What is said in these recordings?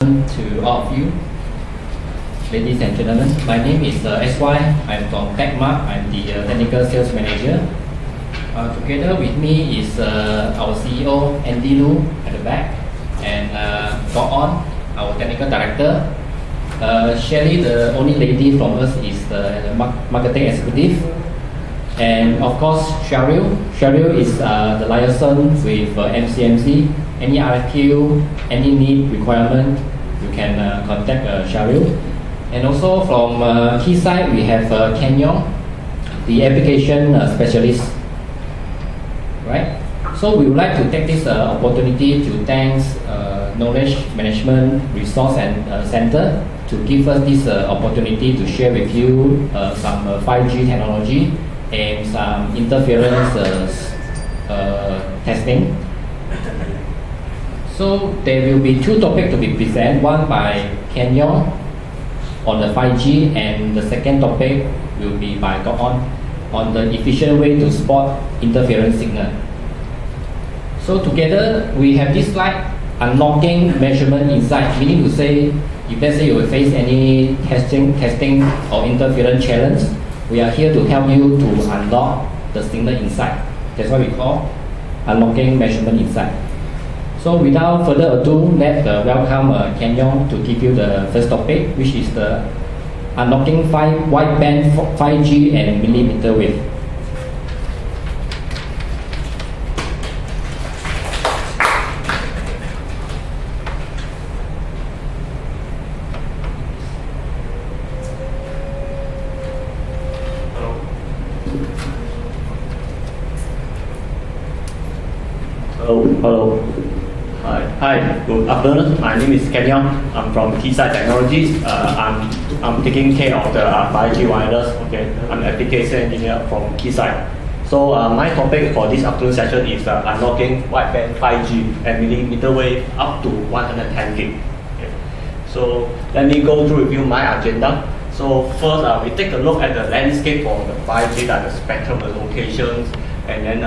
To all of you, ladies and gentlemen, my name is SY. I'm from Tekmark. I'm the technical sales manager. Together with me is our CEO Andy Lu at the back, and on our technical director. Shelly, the only lady from us, is the marketing executive, and of course Cheryl. Cheryl is the liaison with MCMC. Any RFQ, any need requirement, you can contact Cheryl. And also from Keysight, we have Ken Yong, the application specialist. Right? So we would like to take this opportunity to thank Knowledge Management Resource and Center to give us this opportunity to share with you some 5G technology and some interference testing. So there will be two topics to be presented, one by Ken Yong on the 5G, and the second topic will be by on the efficient way to spot interference signal. So together we have this slide, unlocking measurement insight, meaning to say, if let's say you will face any testing or interference challenge, we are here to help you to unlock the signal insight. That's what we call unlocking measurement insight. So without further ado, let's welcome Ken Yong to give you the first topic, which is the unlocking wideband 5G and millimeter wave. Hello. Hi, good afternoon. My name is Ken Yong. I'm from Keysight Technologies. I'm taking care of the 5G wireless. Okay, I'm an application engineer from Keysight. So my topic for this afternoon session is unlocking wideband 5G and millimeter wave up to 110 gig. Okay. So let me go through with you my agenda. So first, we take a look at the landscape for the 5G, like the spectrum allocations, and then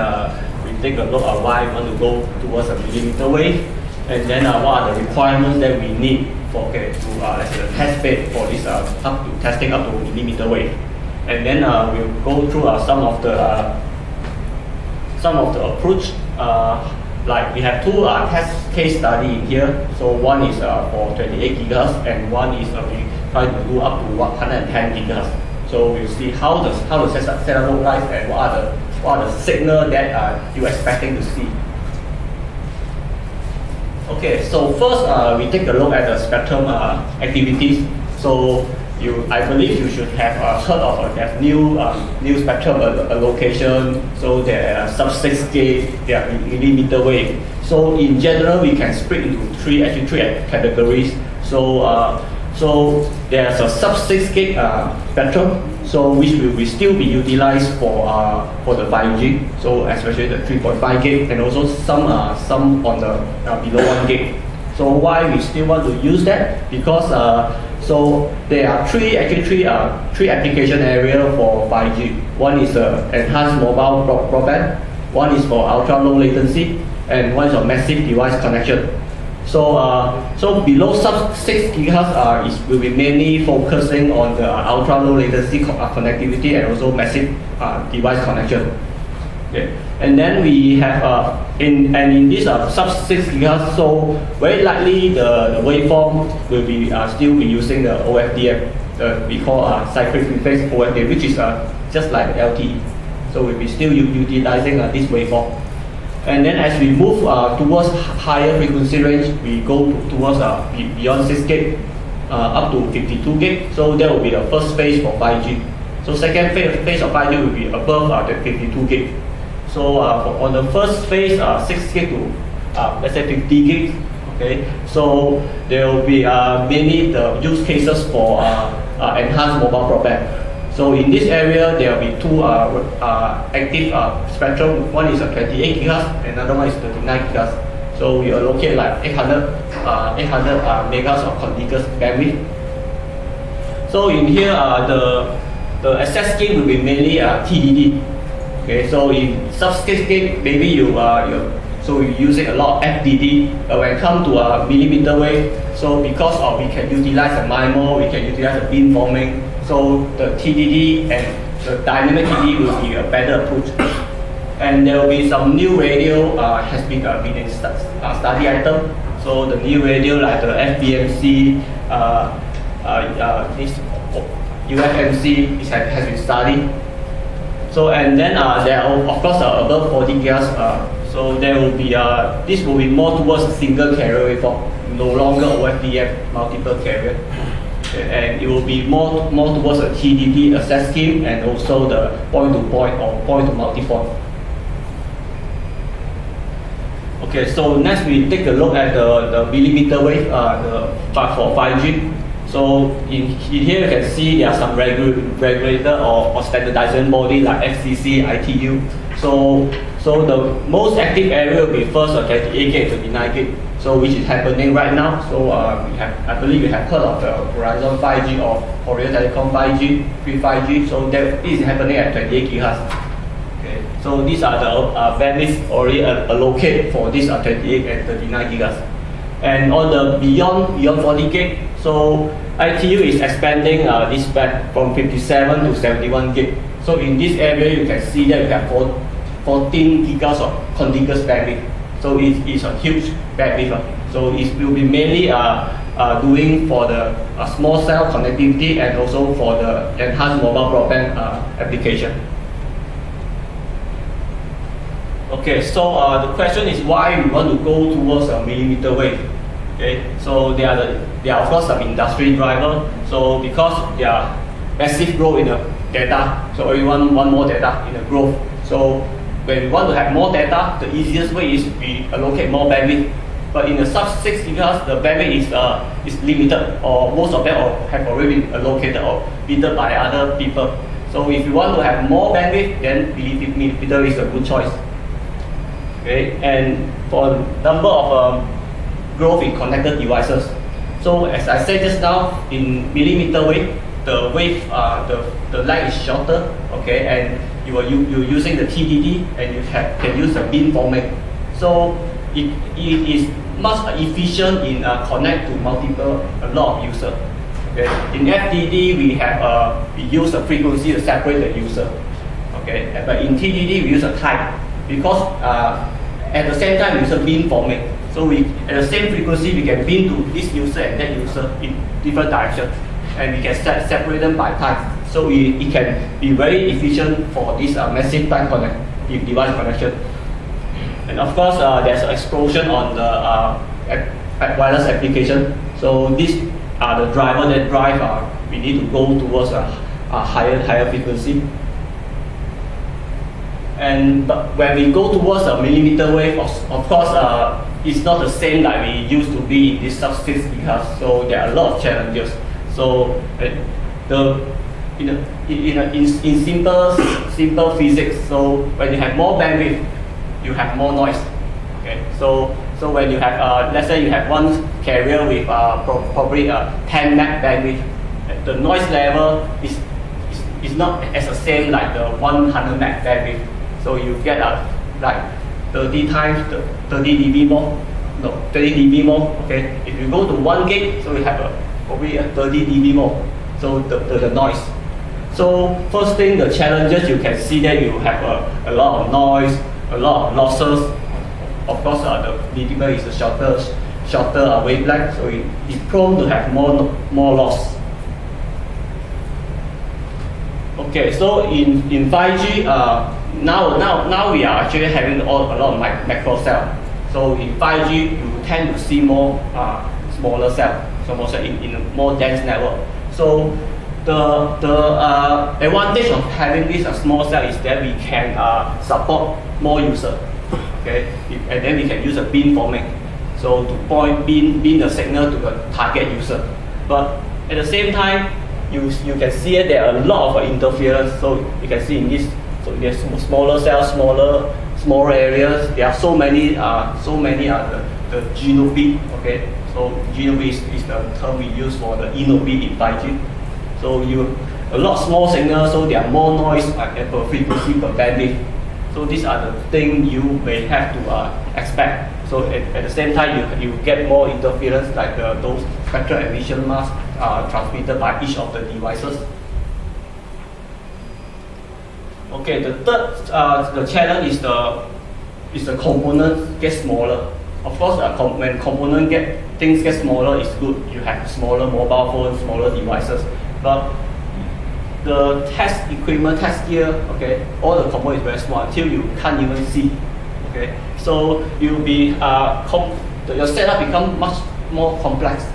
we take a look at why we want to go towards a millimeter wave, and then what are the requirements that we need for let's say the test bed for this testing up to millimeter wave, and then we'll go through some of the approach. Like we have two test case study here. So one is for 28 gigahertz, and one is we try to do up to 110 gigahertz. So we'll see how the setup look like, and what are the signal that you're expecting to see. Okay, so first we take a look at the spectrum activities. So I believe you should have heard of that new spectrum allocation. So there are sub-6 GHz, there are millimeter wave. So in general, we can split into three categories. So there's a sub-6 GHz spectrum, so which will still be utilized for the 5G. So especially the 3.5 gig, and also some on the below 1 gig. So why we still want to use that? Because so there are three application area for 5G. One is enhanced mobile broadband. One is for ultra low latency, and one is a massive device connection. So below sub-6 gigahertz will be mainly focusing on the ultra low latency connectivity and also massive device connection. Okay. And then we have in this sub-6 gigahertz, so very likely the waveform will be still be using the OFDM, we call cyclic phase OFDM, which is just like the LTE. So we'll be still utilizing this waveform. And then as we move towards higher frequency range, we go towards beyond 6 gig up to 52 gig. So that will be the first phase for 5G. So second phase of 5G will be above the 52 gig. So on the first phase, 6 gig to let's say 50 gig. Okay. So there will be mainly the use cases for enhanced mobile broadband. So in this area, there will be two active spectrum. One is 28 gigahertz, another one is 39 gigahertz. So we allocate like 800 megahertz of contiguous bandwidth. So in here, the access scheme will be mainly TDD. Okay, so in sub-6 gig, maybe you so we're using a lot of FDD. When it comes to a millimeter wave, so because of we can utilize the MIMO, we can utilize the beamforming, so the TDD and the dynamic TDD will be a better approach. And there will be some new radio has been in study item. So the new radio like the FBMC, this UFMC has been studied. So and then there are of course above 40 GHz. So there will be this will be more towards a single carrier waveform, no longer OFDM multiple carrier, and it will be more towards a TDD access scheme and also the point to point or point to multi-point. Okay, so next we take a look at the millimeter wave for 5G. So in here you can see there are some regulator or standardization body like FCC, ITU. So the most active area will be first 28 gig to 29 gig. So which is happening right now. So I believe you have heard of the Verizon 5G or Korea Telecom 5G, pre-5G. So that is happening at 28 GHz. Okay. So these are the bandwidth already allocated for this 28 and 39 GHz. And on the beyond 40 gig, so ITU is expanding this band from 57 to 71 gig. So in this area, you can see that we have 14 gigahertz of contiguous bandwidth. So it's a huge bandwidth. So it will be mainly doing for the small cell connectivity and also for the enhanced mobile broadband application. Okay, so the question is why we want to go towards a millimeter wave. Okay, so there are of course some industry driver. So because there are massive growth in the data, so everyone want more data in the growth. So when we want to have more data, the easiest way is we allocate more bandwidth. But in the sub 6 GHz, the bandwidth is limited, or most of them have already been allocated or bidden by other people. So if you want to have more bandwidth, then millimeter wave is a good choice. Okay, and for number of growth in connected devices. So as I said just now, in millimeter wave, the wave, the length is shorter. Okay, and you're using the TDD, and you can use the beamforming. So it is much efficient in connect to a lot of users. Okay, in FDD we use a frequency to separate the user. Okay, but in TDD we use a type because at the same time we use a beamforming. So at the same frequency we can beam to this user and that user in different directions, and we can separate them by type. So it can be very efficient for this massive time device connection. And of course, there's an explosion on the wireless application. So these are the driver that drive. We need to go towards a higher frequency. And but when we go towards a millimeter wave, of course, it's not the same like we used to be in this sub 6 GHz. So there are a lot of challenges. So in simple physics, so when you have more bandwidth, you have more noise. Okay, so when you have let's say you have one carrier with probably 10 meg bandwidth, the noise level is not as the same like the 100 meg bandwidth. So you get like 30 times 30 dB more, no 30 dB more. Okay, if you go to 1 gig, so you have probably 30 dB more. So the noise. So first thing, the challenges, you can see that you have a lot of noise, a lot of losses. Of course, the millimeter is a shorter wavelength, so it's prone to have more loss. Okay, so in 5G, now we are actually having a lot of macro cell. So in 5G, you tend to see more smaller cell, so more in a more dense network. So the advantage of having this small cell is that we can support more users. Okay, and then we can use a beamforming, so to beam the signal to the target user. But at the same time, you can see that there are a lot of interference. So you can see in this, so there's smaller cells, smaller areas. There are so many the genome beat. Okay, so genome beat is the term we use for the inode beat in 5G. So a lot of small signals, so there are more noise per frequency per bandwidth. So these are the things you may have to expect. So at the same time, you get more interference, like those spectral emission masks are transmitted by each of the devices. Okay, the third the challenge is the components get smaller. Of course, when things get smaller, it's good. You have smaller mobile phones, smaller devices, but the test equipment, test gear, okay, all the components very small until you can't even see. Okay, so you'll be your setup become much more complex.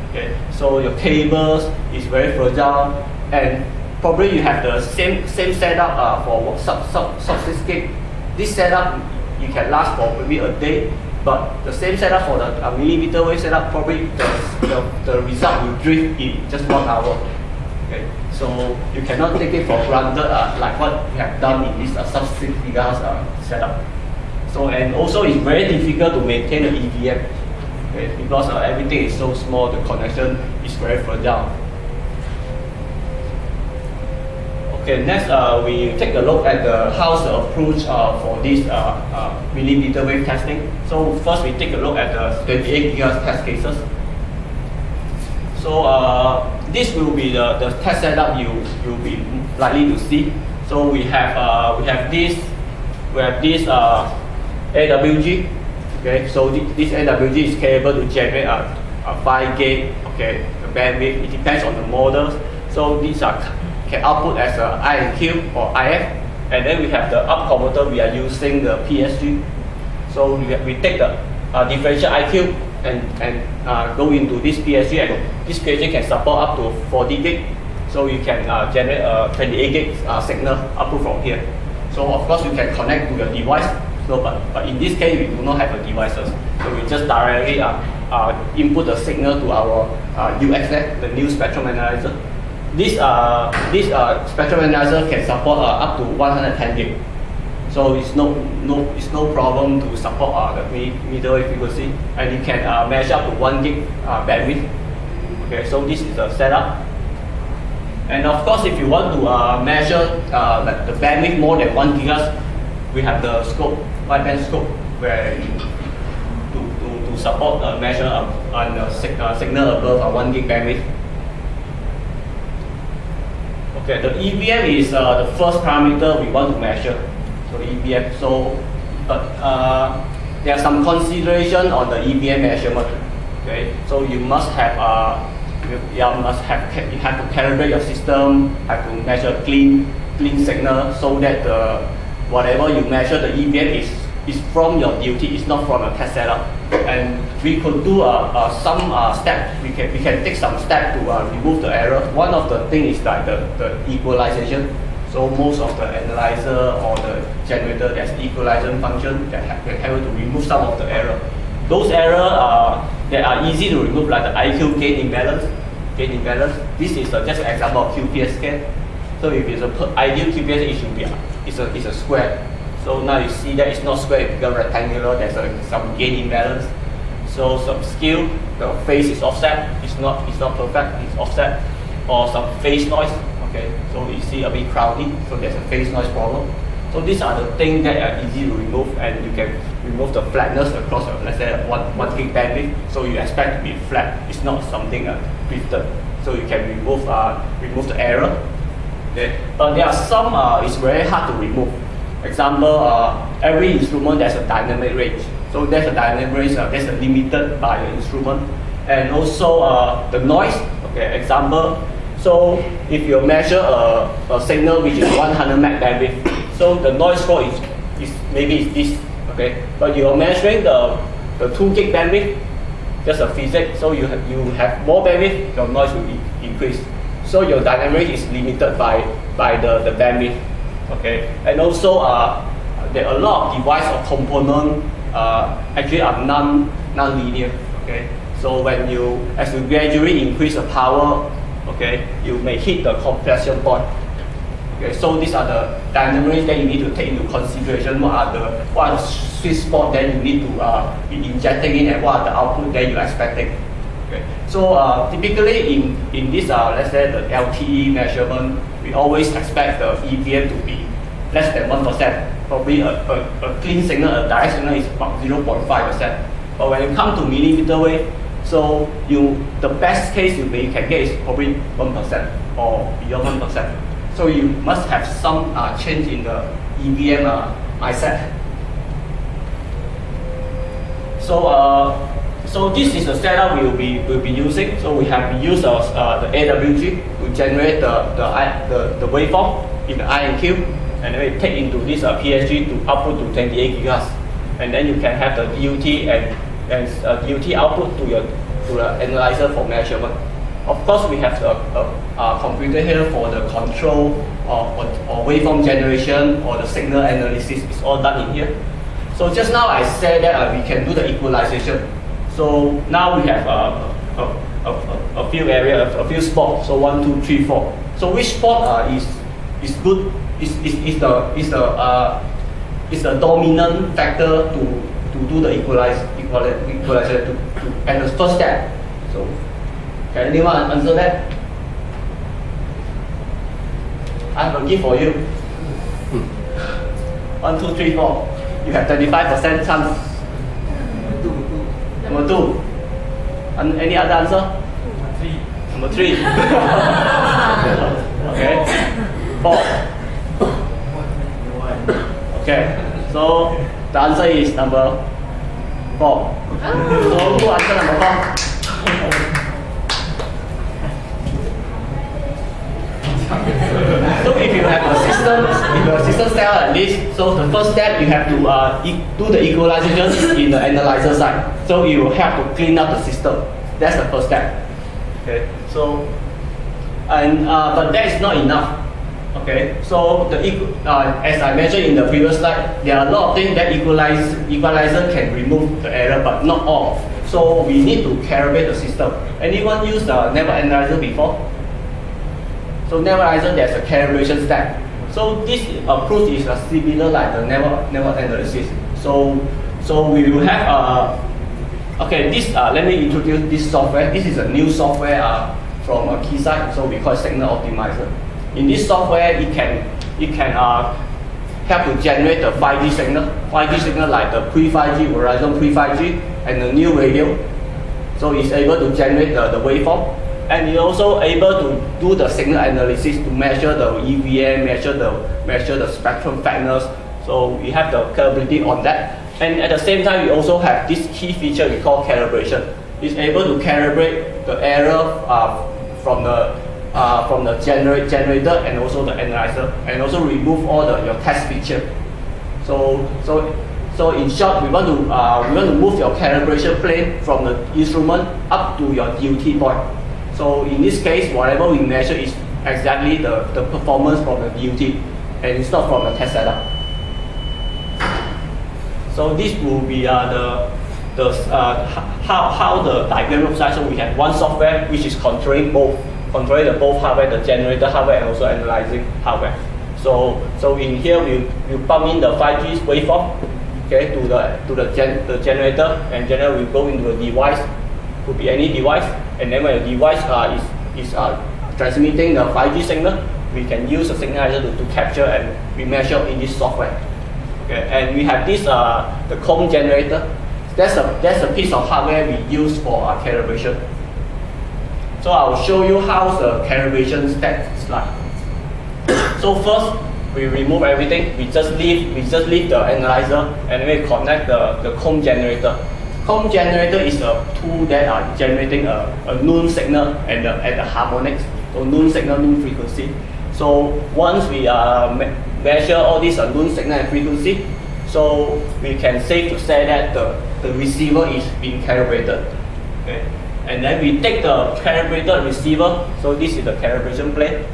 Okay, so your cables is very fragile, and probably you have the same setup for sub-6 gig. This setup you can last for maybe a day, but the same setup for the millimeter wave setup, probably the result will drift in just 1 hour. Okay, so you cannot take it for granted like what we have done in this sub-6 gigahertz setup. So, and also it's very difficult to maintain the EVM, okay, because everything is so small, the connection is very fragile. Okay, next we take a look at how's the approach for this millimeter wave testing. So first we take a look at the 28 GHz test cases. So this will be the test setup you'll be likely to see. So we have this AWG. Okay, so this AWG is capable to generate a 5 gig. Okay, the bandwidth, it depends on the models. So these can output as a I&Q or IF, and then we have the up converter. We are using the PSG. So we take the differential IQ and go into this PSG, and this PSG can support up to 40 gig. So you can generate a 28 gig signal output from here. So of course you can connect to your device. So but in this case we do not have the devices. So we just directly input the signal to our UXF, the new spectrum analyzer. This spectrum analyzer can support up to 110 gig. So it's no problem to support the millimeter wave frequency, and you can measure up to 1 gig bandwidth. Okay, so this is the setup. And of course, if you want to measure the bandwidth more than 1 gigahertz, we have the scope, wideband scope, where to support measure on the signal above 1 gig bandwidth. Okay, the EVM is the first parameter we want to measure. So EVM. So, there are some consideration on the EVM measurement. Okay, so you must have you have to calibrate your system, have to measure clean signal, so that whatever you measure, the EVM is from your DUT, it's not from a test setup. And we could do some steps. We can take some steps to remove the error. One of the things is like the equalization. So most of the analyzer or the generator, there's equalization function that can help to remove some of the error. Those errors that are easy to remove, like the IQ gain imbalance. This is just an example of QPS scan. So if it's an ideal QPS, it should be it's a square. So now you see that it's not square, it becomes rectangular. There's some gain imbalance. So some skew, the phase is offset. It's not perfect. It's offset, or some phase noise. Okay, so you see a bit cloudy. So there's a phase noise problem. So these are the things that are easy to remove, and you can remove the flatness across, let's say, 1 gig bandwidth. So you expect to be flat. It's not something drifted. So you can remove the error. Okay, but there are some it's very hard to remove. Example, every instrument there's a dynamic range. So there's a dynamic range that's limited by the instrument, and also the noise. Okay, example. So if you measure a signal which is 100 meg bandwidth, so the noise floor is maybe this. Okay, but you are measuring the 2 gig bandwidth, just a physics. So you have more bandwidth, your noise will increase. So your dynamic range is limited by the bandwidth. Okay, and also there are a lot of device or component actually are non-linear. Okay, so as you gradually increase the power, okay, you may hit the compression point. Okay, so these are the dynamic range that you need to take into consideration. What are the sweet spot that you need to be injecting in, and what are the output that you're expecting. Okay, so typically in this let's say the LTE measurement, we always expect the EVM to be less than 1%. probably a clean signal, a direct signal is about 0.5%. But when you come to millimeter wave, so the best case you can get is probably 1% or beyond 1%. So you must have some change in the EVM mindset. So this is the setup we'll be using. So we have used the AWG to generate the waveform in the INQ, and then we take into this PSG to output to 28 gigahertz, and then you can have the DUT and DUT output to the analyzer for measurement. Of course, we have the computer here for the control or waveform generation or the signal analysis. It's all done in here. So just now I said that we can do the equalization. So now we have a few areas, a few spots. So 1, 2, 3, 4. So which spot is good? Is the dominant factor to do the equalization and the first step. So can anyone answer that? I have a gift for you. 1, 2, 3, 4. You have 35% chance. Number 2. And any other answer? Number 3. Okay. 4. Okay. So the answer is number 4. So who answer number 4? So if you have a system cell like this, so the first step you have to do the equalization in the analyzer side. So you will have to clean up the system. That's the first step. Okay. So but that is not enough. Okay. So as I mentioned in the previous slide, there are a lot of things that equalizer can remove the error, but not all. So we need to calibrate the system. Anyone use the network analyzer before? So network analyzer, there's a calibration step. So this approach is similar like the network analysis. So we will have okay. This let me introduce this software. This is a new software from Keysight. So we call it Signal Optimizer. In this software, it can help to generate the 5G signal. 5G signal like the pre-5G, Verizon pre-5G, and the new radio. So it's able to generate the waveform. And you're also able to do the signal analysis to measure the EVM, measure the spectrum fatness. So we have the capability on that. And at the same time, we also have this key feature we call calibration. It's able to calibrate the error from the generator and also the analyzer, and also remove all your test feature. So in short, we want to move your calibration plane from the instrument up to your DUT point. So in this case, whatever we measure is exactly the performance from the DUT, and it's not from the test setup. So this will be how the diagram looks like. So we have one software which is controlling both hardware, the generator hardware, and also analyzing hardware. So in here we pump in the 5G waveform, okay, to the generator, and generator will go into a device. Could be any device, and then when the device is transmitting the 5G signal, we can use the signalizer to capture and we measure in this software. Okay, and we have this the comb generator. That's a piece of hardware we use for our calibration. So I will show you how the calibration step is like. So first, we remove everything. We just leave the analyzer, and we connect the comb generator. Comb generator is a tool that are generating a noon signal at the harmonics. So noon signal, noon frequency. So once we measure all these noon signal and frequency, so we can safe to say that the receiver is being calibrated. Okay. And then we take the calibrated receiver. So this is the calibration plane.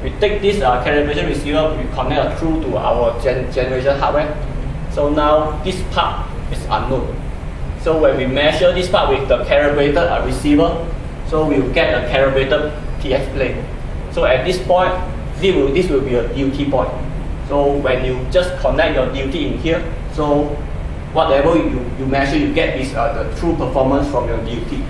We take this calibration receiver, we connect through to our generation hardware. So now this part is unknown. So when we measure this part with the calibrated receiver, so we will get a calibrated TX plane. So at this point, this will be a DUT point. So when you just connect your DUT in here, so whatever you measure, you get is the true performance from your DUT.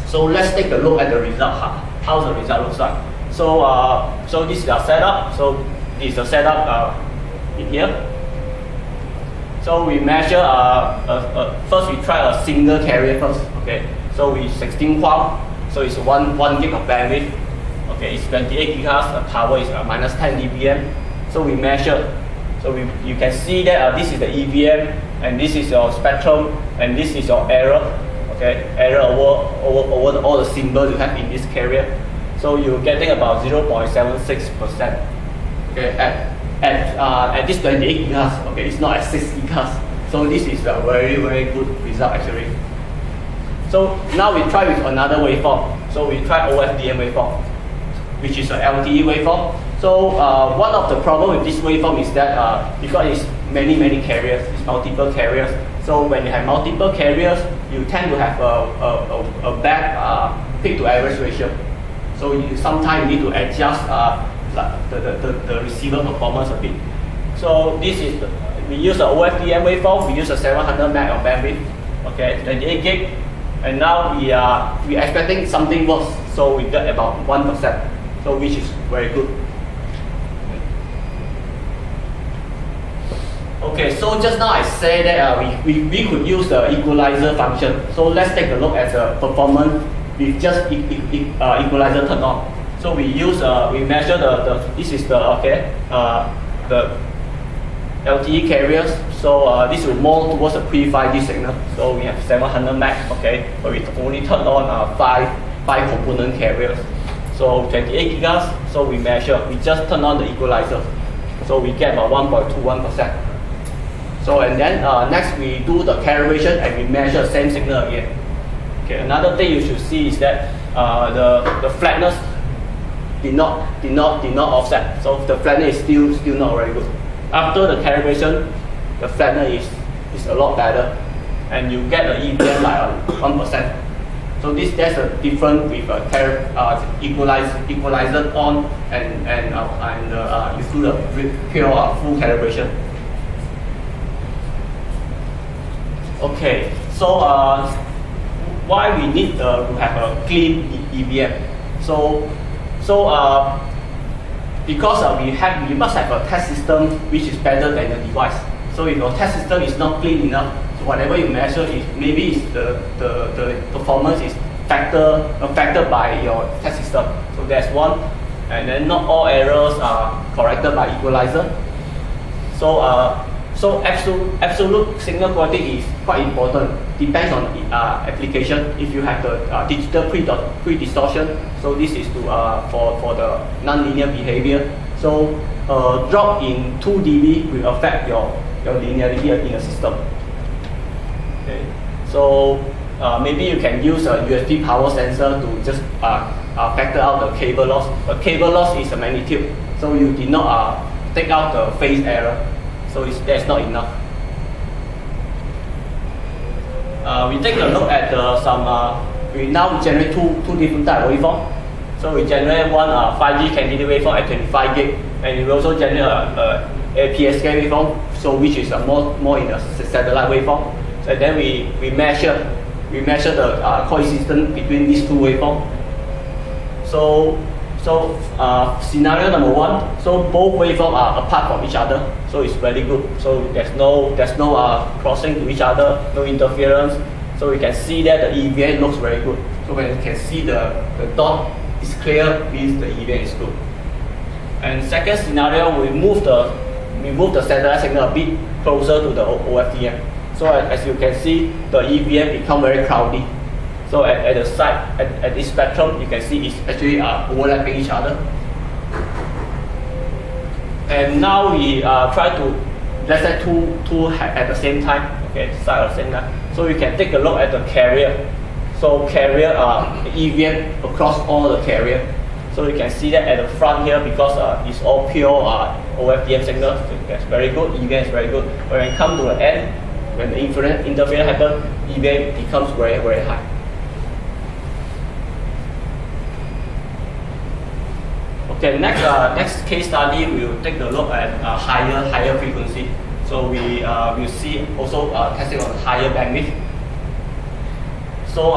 So let's take a look at the result, how the result looks like. So this is our setup. So this is the setup in here. So we measure, first we try a single carrier first, okay. So we 16 QAM, so it's 1 gig of bandwidth, okay. It's 28 gigahertz, the power is minus 10 dBm. So we measure, so you can see that this is the EVM, and this is your spectrum, and this is your error, okay. Error over all the symbols you have in this carrier. So you're getting about 0.76%, okay. At this 28 gigahertz, okay, it's not at 6 gigahertz. So this is a very good result actually. So now we try with another waveform. So we try OFDM waveform, which is an LTE waveform. So one of the problems with this waveform is that because it's many carriers, it's multiple carriers. So when you have multiple carriers, you tend to have a bad peak to average ratio. So sometimes you need to adjust the receiver performance a bit. So this is we use a OFDM waveform. We use a 700 meg of bandwidth, okay, 28 gig, and now we are expecting something worse. So we get about 1%, so which is very good. Okay, so just now I say that we could use the equalizer function. So let's take a look at the performance with just equalizer turned on. So we use we measure this is the the LTE carriers. So this will more towards a pre-5G signal. So we have 700 meg, okay, but we only turn on five component carriers. So 28 gigahertz. So we measure. We just turn on the equalizer. So we get about 1.21%. So and then next we do the calibration and we measure the same signal again. Okay, another thing you should see is that the flatness did not offset. So the flatness is still not very good. After the calibration, the flatness is a lot better, and you get the EVM like 1%. So that's a difference with equalizer on and you do the pure full calibration. Okay, so why we need to have a clean EVM? Because we must have a test system which is better than the device. So if your test system is not clean enough, so whatever you measure maybe the performance is affected by your test system. So that's one, and then not all errors are corrected by equalizer. So absolute signal quality is quite important. Depends on application. If you have the digital pre-distortion, so this is for the non-linear behavior. So drop in 2 dB will affect your linearity in the system. Okay. So maybe you can use a USB power sensor to just factor out the cable loss. The cable loss is a magnitude, so you did not take out the phase error. So that's not enough. We take a look at we now generate two different types of waveform. So we generate one 5G candidate waveform at 25 gig, and we also generate a PSK waveform, so which is more in a satellite waveform. So then we measure the coexistence between these two waveforms. So scenario number one, so both waveforms are apart from each other, so it's very good. So there's no crossing to each other, no interference. So we can see that the EVM looks very good. So when you can see the dot is clear, means the EVM is good. And second scenario, we move the satellite signal a bit closer to the OFDM. So as you can see, the EVM become very cloudy. So at the side, at this spectrum, you can see it's actually overlapping each other. And now we try to, let's say two at the same time, okay, side at the same time. So we can take a look at the carrier. So carrier EVM across all the carrier. So you can see that at the front here, because it's all pure OFDM signal, so that's very good, EVM is very good. When we come to the end, when the interference happens, EVM becomes very high. Okay, next case study, we will take a look at higher frequency. So we will see also testing on higher bandwidth. So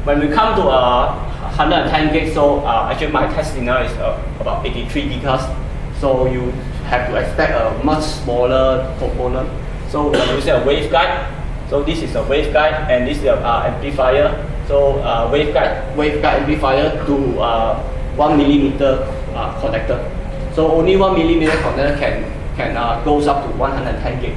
when we come to 110 gig, so actually my test scenario is about 83 gigahertz. So you have to expect a much smaller component. So we are using a waveguide. So this is a waveguide, and this is an amplifier. So waveguide amplifier to 1 millimeter connector. So only 1 millimeter connector can goes up to 110 gig.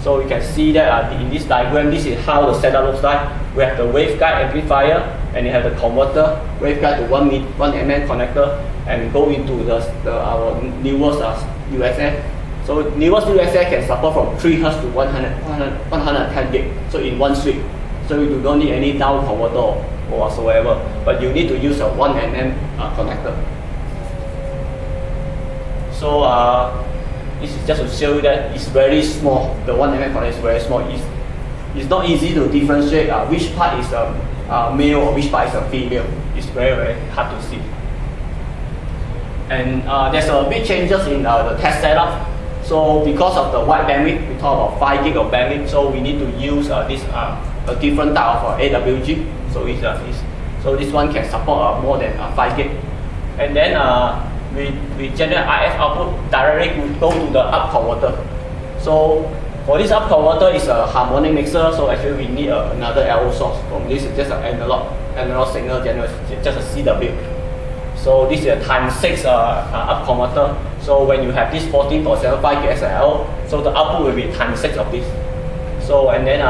So you can see that in this diagram, this is how the setup looks like. We have the waveguide amplifier, and you have the converter, waveguide to 1 mm connector, and go into our newest USF. So newest USF can support from 3 Hz to 110 gig. So in one switch. So you do not need any down converter or whatsoever, but you need to use a 1 mm connector. So this is just to show you that it's very small. The 1 mm connector is very small. It's not easy to differentiate which part is a male or which part is a female. It's very hard to see. And there's a big changes in the test setup. So because of the wide bandwidth, we talk about 5 gig of bandwidth. So we need to use this a different type of AWG. So this one can support more than 5 gig. And then we generate IF output directly go to the up converter. So for this up converter is a harmonic mixer. So actually we need another LO source. From this is just an analog signal generator, just a CW. So this is a ×6 up converter. So when you have this 14.75 gig SLO, so the output will be ×6 of this. So and then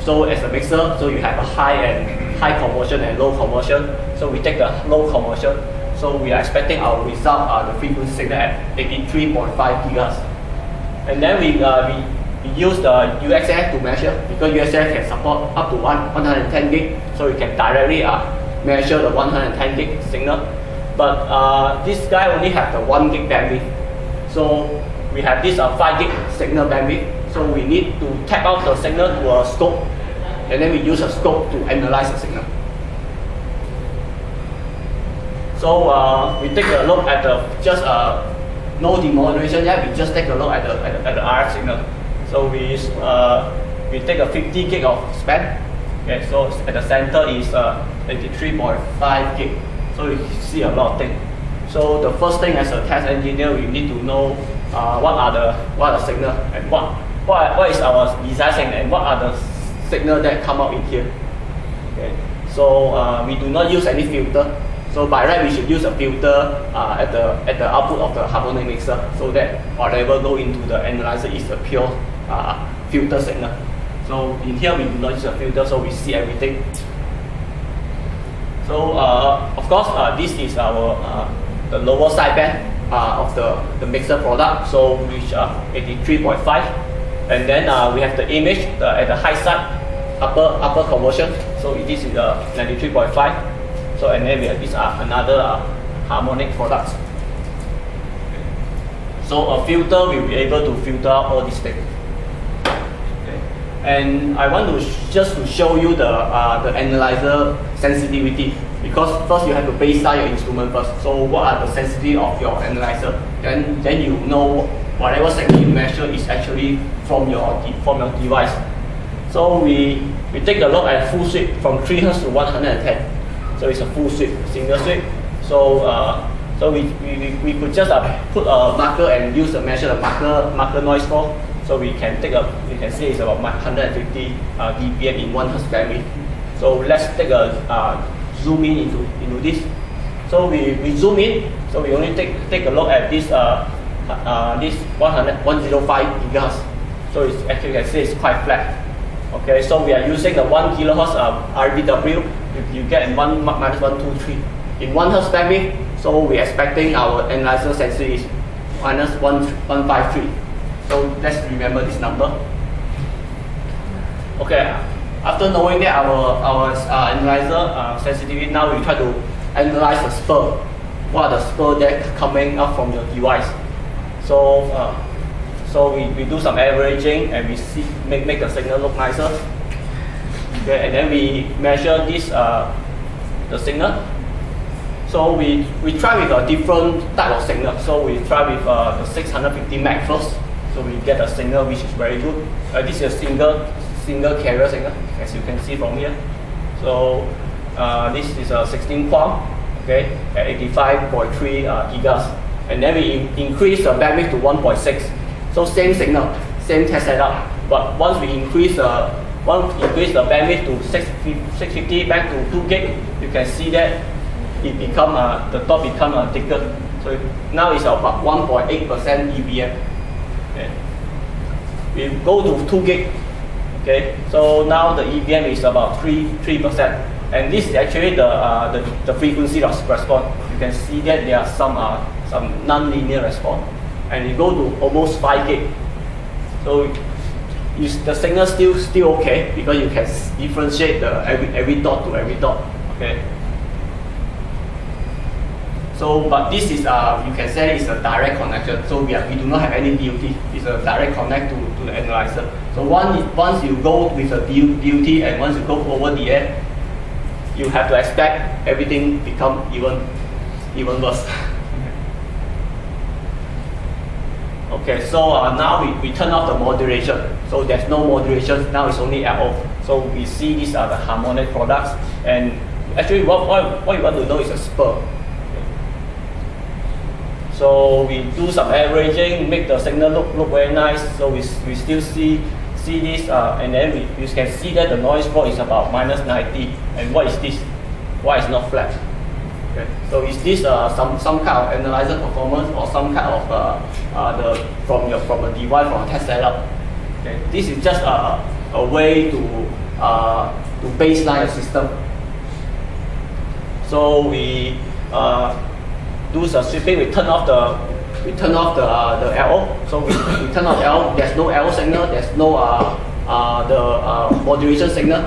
so as a mixer, so you have a high conversion and low conversion. So we take the low conversion. So we are expecting our result, the frequency signal at 83.5 gigahertz. And then we use the UXF to measure, because UXF can support up to 110 gig. So you can directly measure the 110 gig signal. But this guy only have the 1 gig bandwidth. So we have this 5 gig signal bandwidth. So we need to tap out the signal to a scope, and then we use a scope to analyze the signal. So we take a look at no demodulation yet. We just take a look at the RF signal. So we take a 50 gig of span. Okay, so at the center is 83.5 gig. So you see a lot of things. So the first thing as a test engineer, we need to know what are the signal and what is our design signal and what are the signal that come out in here. Okay, so we do not use any filter. So by right, we should use a filter at the output of the harmonic mixer, so that whatever go into the analyzer is a pure filter signal. So in here we do not use a filter, so we see everything. So of course, this is our the lower side band of the mixer product, so which 83.5, and then we have the image at the high side upper conversion. So this is 93.5. So and then we have this another harmonic products. So a filter will be able to filter out all these things. Okay. And I want to just to show you the analyzer sensitivity, because first you have to baseline your instrument first. So what are the sensitivity of your analyzer? Then you know whatever signal you measure is actually from your device. So we take a look at full sweep from 3 Hz to 110. So it's a full sweep, single sweep. So so we could just put a marker and use the measure the marker noise floor. So we can see it's about 150 dBm in 1 Hz bandwidth. So let's take a zoom in into this. So we zoom in. So we only take a look at this this 105 gigahertz. So it's actually, you can see it's quite flat. Okay, so we are using the 1 kilohertz RBW. You get in 1 minus 123 in 1 Hz bandwidth. So we're expecting our analyzer sensitivity is minus 153. So let's remember this number. Okay, after knowing that our analyzer sensitivity, now we try to analyze the spur. What are the spur that coming up from your device? So so we do some averaging and we see make the signal look nicer. Okay, and then we measure this the signal. So we try with a different type of signal. So we try with the 650 Meg first. So we get a signal which is very good. This is a single carrier signal, as you can see from here. So this is a 16 QAM, okay, at 85.3 gigahertz. and then we increase the bandwidth to 1.6. So same signal, same test setup, but once we increase the bandwidth to 650 back to 2 gig, you can see that it become the dot become thicker. So now it's about 1.8% EVM. Okay. We go to 2 gig. Okay, so now the EVM is about 3%, and this is actually the frequency of response. You can see that there are some non-linear response, and you go to almost 5 gig. So the signal still okay because you can differentiate every dot to every dot. Okay. So, but this is you can say it's a direct connection. So we do not have any DUT. It's a direct connect to the analyzer. So once you go with a DUT and once you go over the air, you have to expect everything become even worse. Okay, so now we turn off the modulation. So there's no modulation. Now it's only LO. So we see these are the harmonic products, and actually what you want to know is a spur. So we do some averaging, make the signal look very nice. So we still see this, and then you can see that the noise floor is about -90. And what is this? Why is not flat? Okay. So is this some kind of analyzer performance or some kind of from a device from a test setup? Okay. This is just a way to baseline a system. So we do some sweeping. We turn off the LO. So we turn off LO. There's no LO signal. There's no modulation signal.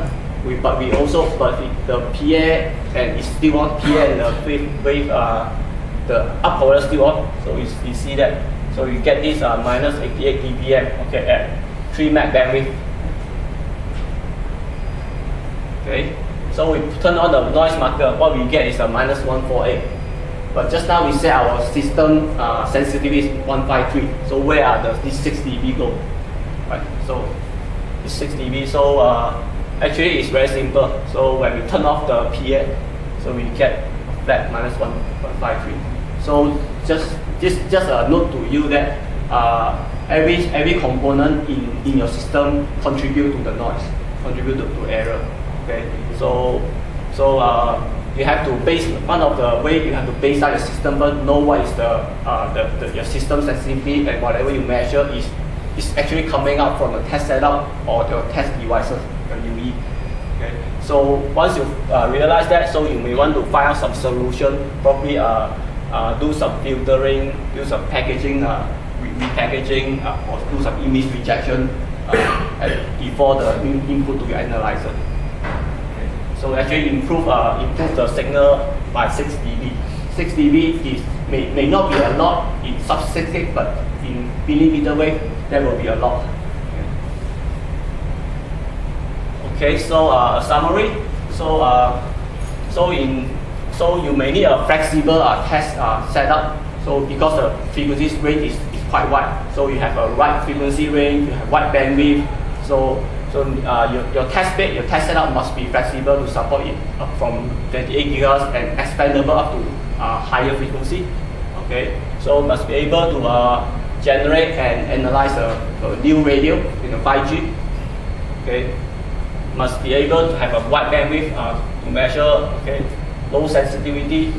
But the PA and it's still on. PA and the wave the up power still on. So we see that. So you get this -88 dBm. Okay, at 3 meg bandwidth. Okay. So we turn on the noise marker. What we get is a -148. But just now we said our system sensitivity is 153. So where are these 6 dB go? Right. So it's 6 dB. So actually it's very simple. So when we turn off the PA, so we get flat -153. So just a note to you that every component in your system contribute to the noise, contribute to error. Okay. So you have to one of the way you have to baseline your system, but know what is your system sensitivity, and whatever you measure is actually coming out from the test setup or your test devices, your UE. Okay. So once you realize that, so you may want to find out some solution, probably do some filtering, do some packaging, repackaging, or do some image rejection before the input to your analyzer. So actually improve the signal by 6 dB. 6 dB may not be a lot in sub-6 gig, but in millimeter wave, that will be a lot. Okay, so summary. So you may need a flexible test setup. So because the frequency range is quite wide, so you have a wide frequency range, you have wide bandwidth. So your test bed, your test setup must be flexible to support it from 28 GHz and expandable up to higher frequency. Okay, so must be able to generate and analyze a new radio in a 5G. Okay, must be able to have a wide bandwidth to measure low sensitivity,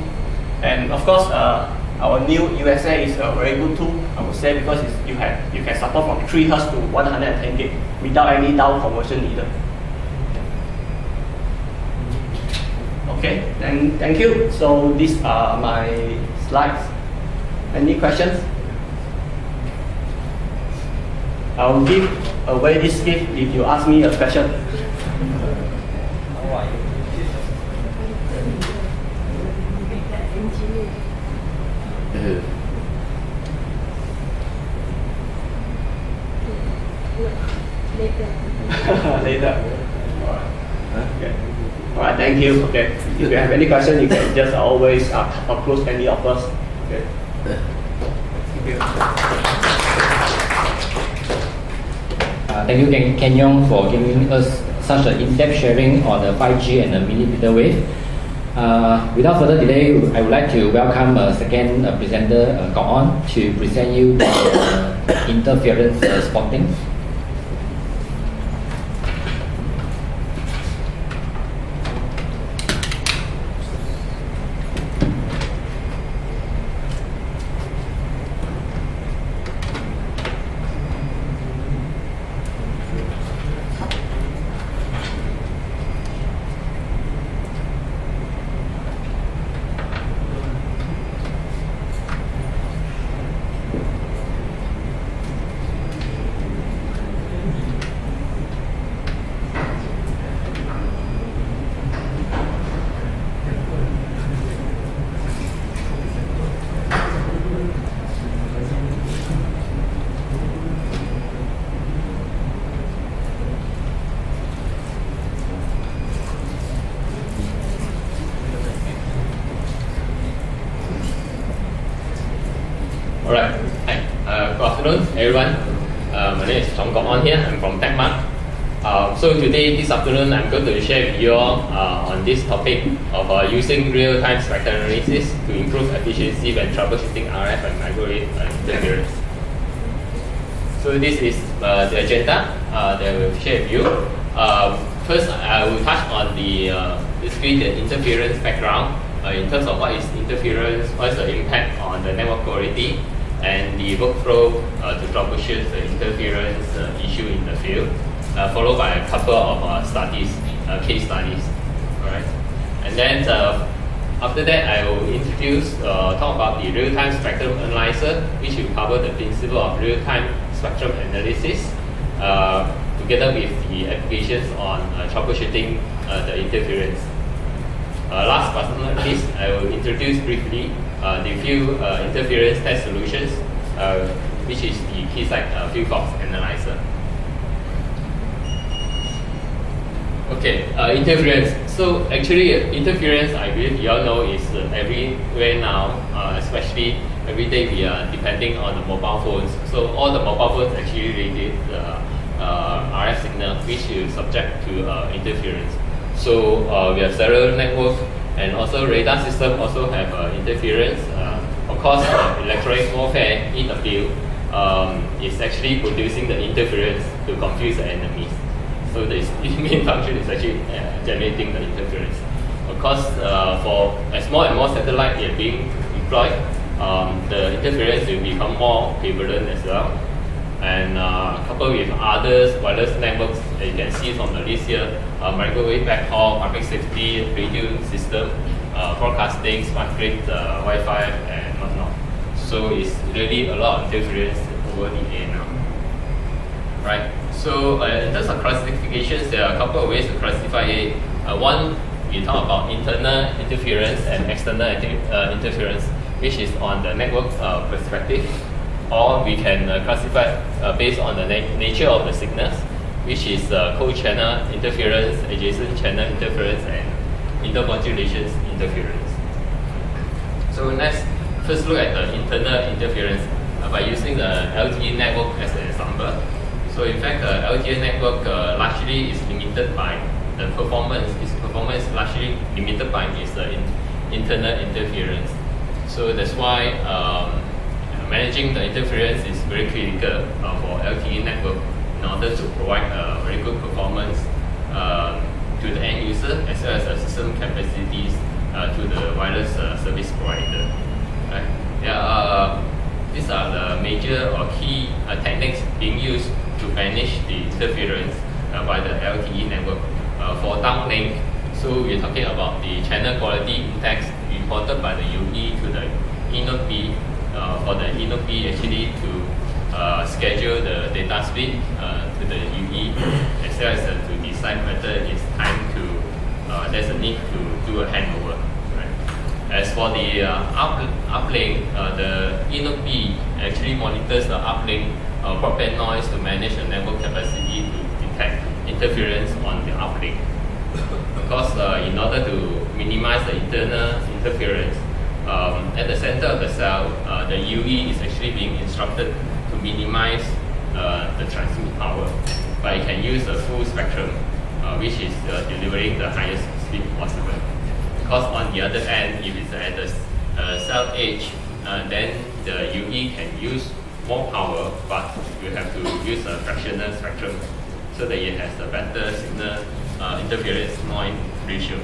and of course our new USA is a very good tool, I would say, because you can support from 3 Hz to 110 gig without any down conversion needed. Okay, then thank you. So these are my slides. Any questions? I'll give away this gift if you ask me a question. Later. Okay. Alright, thank you. Okay. If you have any question, you can just always approach any of us. Okay. Thank you. Thank you, Ken Yong, for giving us such an in-depth sharing on the 5G and the millimeter wave. Without further delay, I would like to welcome second presenter, Gong On, to present you the interference spotting. Alright, hi, good afternoon everyone. My name is Gong On here, I'm from Tekmark. So today, this afternoon, I'm going to share with you all on this topic of using real-time spectrum analysis to improve efficiency when troubleshooting RF and microwave interference. So this is the agenda that I will share with you. First, I will touch on basically the interference background in terms of what is interference, what is the impact on the network quality, and the workflow to troubleshoot the interference issue in the field, followed by a couple of studies, case studies. All right, and then after that, I will talk about the real-time spectrum analyzer, which will cover the principle of real-time spectrum analysis, together with the applications on troubleshooting the interference. Last but not least, I will introduce briefly the few interference test solutions, which is the Keysight field box analyzer. Okay, interference. So actually, interference, I believe you all know, is everywhere now, especially every day we are depending on the mobile phones. So all the mobile phones actually radiate RF signal, which is subject to interference. So we have several networks, and also radar system also have interference. Of course, electronic warfare in the field is actually producing the interference to confuse the enemies. So the main function is actually generating the interference. Of course, for as more and more satellites are being deployed, the interference will become more prevalent as well. And coupled with others wireless networks, you can see from the list here, microwave backhaul, public safety, radio system, broadcasting, smart grid, Wi-Fi, and whatnot. So it's really a lot of interference over the air now. Right. So in terms of classifications, there are a couple of ways to classify it. One, we talk about internal interference and external interference, which is on the network perspective. Or we can classify based on the nature of the signals, which is co-channel interference, adjacent channel interference, and intermodulation interference. So let's first look at the internal interference by using the LTE network as an example. So in fact, the LTE network largely is limited by the performance. Its performance is largely limited by its internal interference. So that's why managing the interference is very critical for LTE network in order to provide very good performance to the end user, as well as system capacities to the wireless service provider. Right? Yeah, these are the major or key techniques being used to manage the interference by the LTE network. For downlink, so we're talking about the channel quality index reported by the UE to the eNode B. For the eNode B actually to schedule the data speed to the UE, as well as to decide whether it's time to, there's a need to do a handover. Right? As for the uplink, the eNode B actually monitors the uplink broadband noise to manage the network capacity to detect interference on the uplink. Of course, in order to minimize the internal interference, at the center of the cell, the UE is actually being instructed to minimize the transmit power, but it can use the full spectrum, which is delivering the highest speed possible. because on the other end, if it's at the cell edge, then the UE can use more power, but you have to use a fractional spectrum so that it has a better signal interference noise ratio.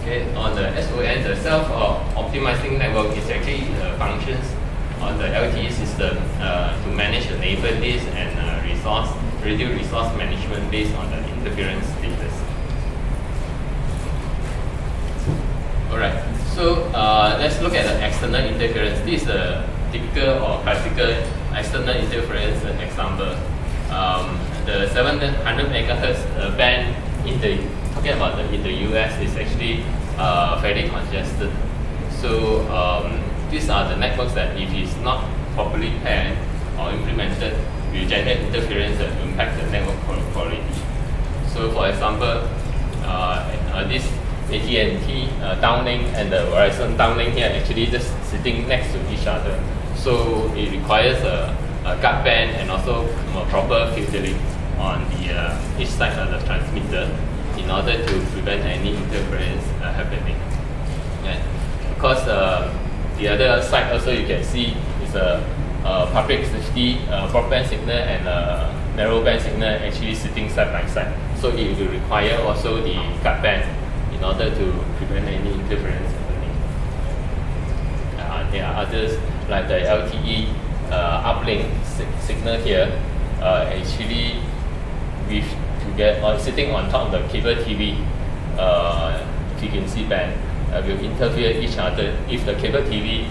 Okay, on the SON, the self-optimizing network is actually functions on the LTE system to manage the neighbor list and radio resource management based on the interference status. Alright, so let's look at the external interference. This is a typical or classical external interference example. The 700 MHz band in the in the US is actually fairly congested. So these are the networks that if it's not properly planned or implemented, will generate interference that impact the network quality. So for example, this AT&T downlink and the Verizon downlink here actually just sitting next to each other. So it requires a guard band and also proper filtering on the each side of the transmitter in order to prevent any interference happening. Yeah. Because the other side also you can see is a public safety broadband signal and narrowband signal actually sitting side by side. So it will require also the guard band in order to prevent any interference happening. There are others like the LTE uplink signal here, actually with sitting on top of the cable TV frequency band will interfere each other if the cable TV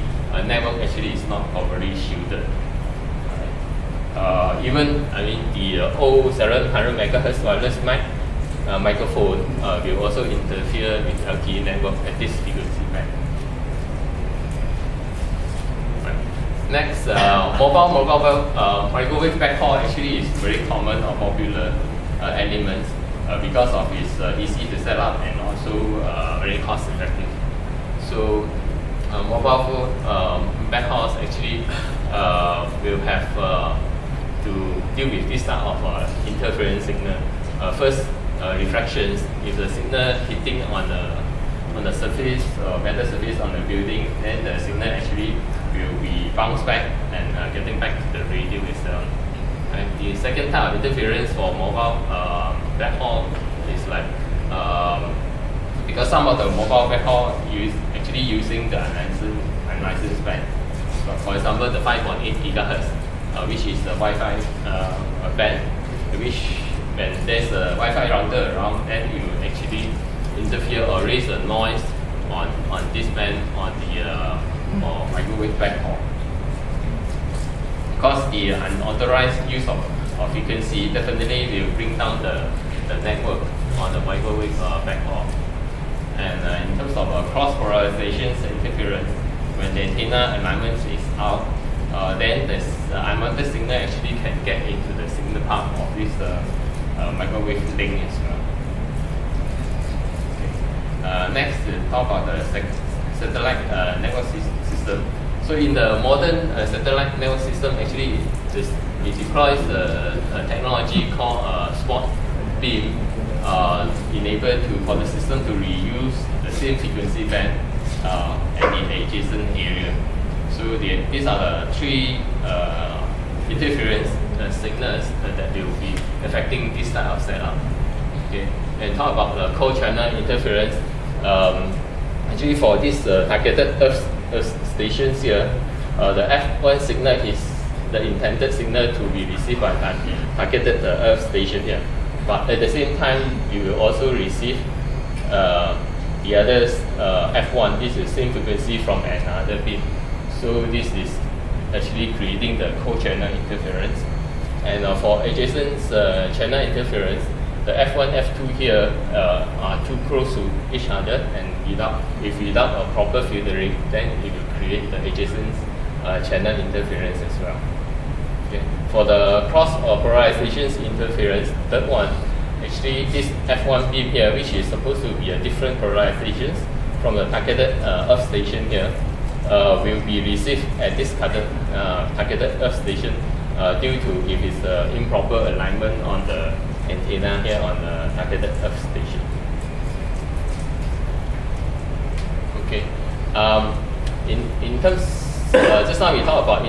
network actually is not properly shielded. Even the old 700 MHz wireless microphone will also interfere with LTE network at this frequency band. Next, mobile microwave backhaul actually is very common or popular elements because of its easy to set up and also very cost effective. So mobile phone backhauls actually will have to deal with this type of interference signal. First, refractions. If the signal hitting on the surface or metal surface on the building, then the signal actually will be bounced back and getting back to the radio itself. And the second type of interference for mobile backhaul is like because some of the mobile backhaul actually using the unlicensed band. So for example, the 5.8 GHz, which is the Wi-Fi band, which when there's a Wi-Fi router around, then you actually interfere or raise a noise on this band on the microwave backhaul. Because the unauthorized use of frequency definitely will bring down the network on the microwave backhaul. And in terms of cross-polarization interference, when the antenna alignment is out, then the unwanted signal actually can get into the signal path of this microwave link as well. Okay. Next, to talk about the satellite network system. So in the modern satellite network system, actually it deploys a technology called spot beam, enabled for the system to reuse the same frequency band and in adjacent area. So these are the three interference signals that will be affecting this type of setup. Okay, and talk about the co-channel interference. Actually, for this targeted Earth stations here, the F1 signal is the intended signal to be received by targeted Earth station here. But at the same time, you will also receive the other F1. This is the same frequency from another beam. So this is actually creating the co-channel interference. And for adjacent channel interference, the F1, F2 here are too close to each other, and without a proper filtering, then it will create the adjacent channel interference as well. Okay. For the cross-polarization interference, third one, actually this F1 beam here, which is supposed to be a different polarizations from the targeted Earth station here, will be received at this targeted Earth station due to if it's improper alignment on the antenna here on the targeted Earth station. Okay. In terms, just now we talked about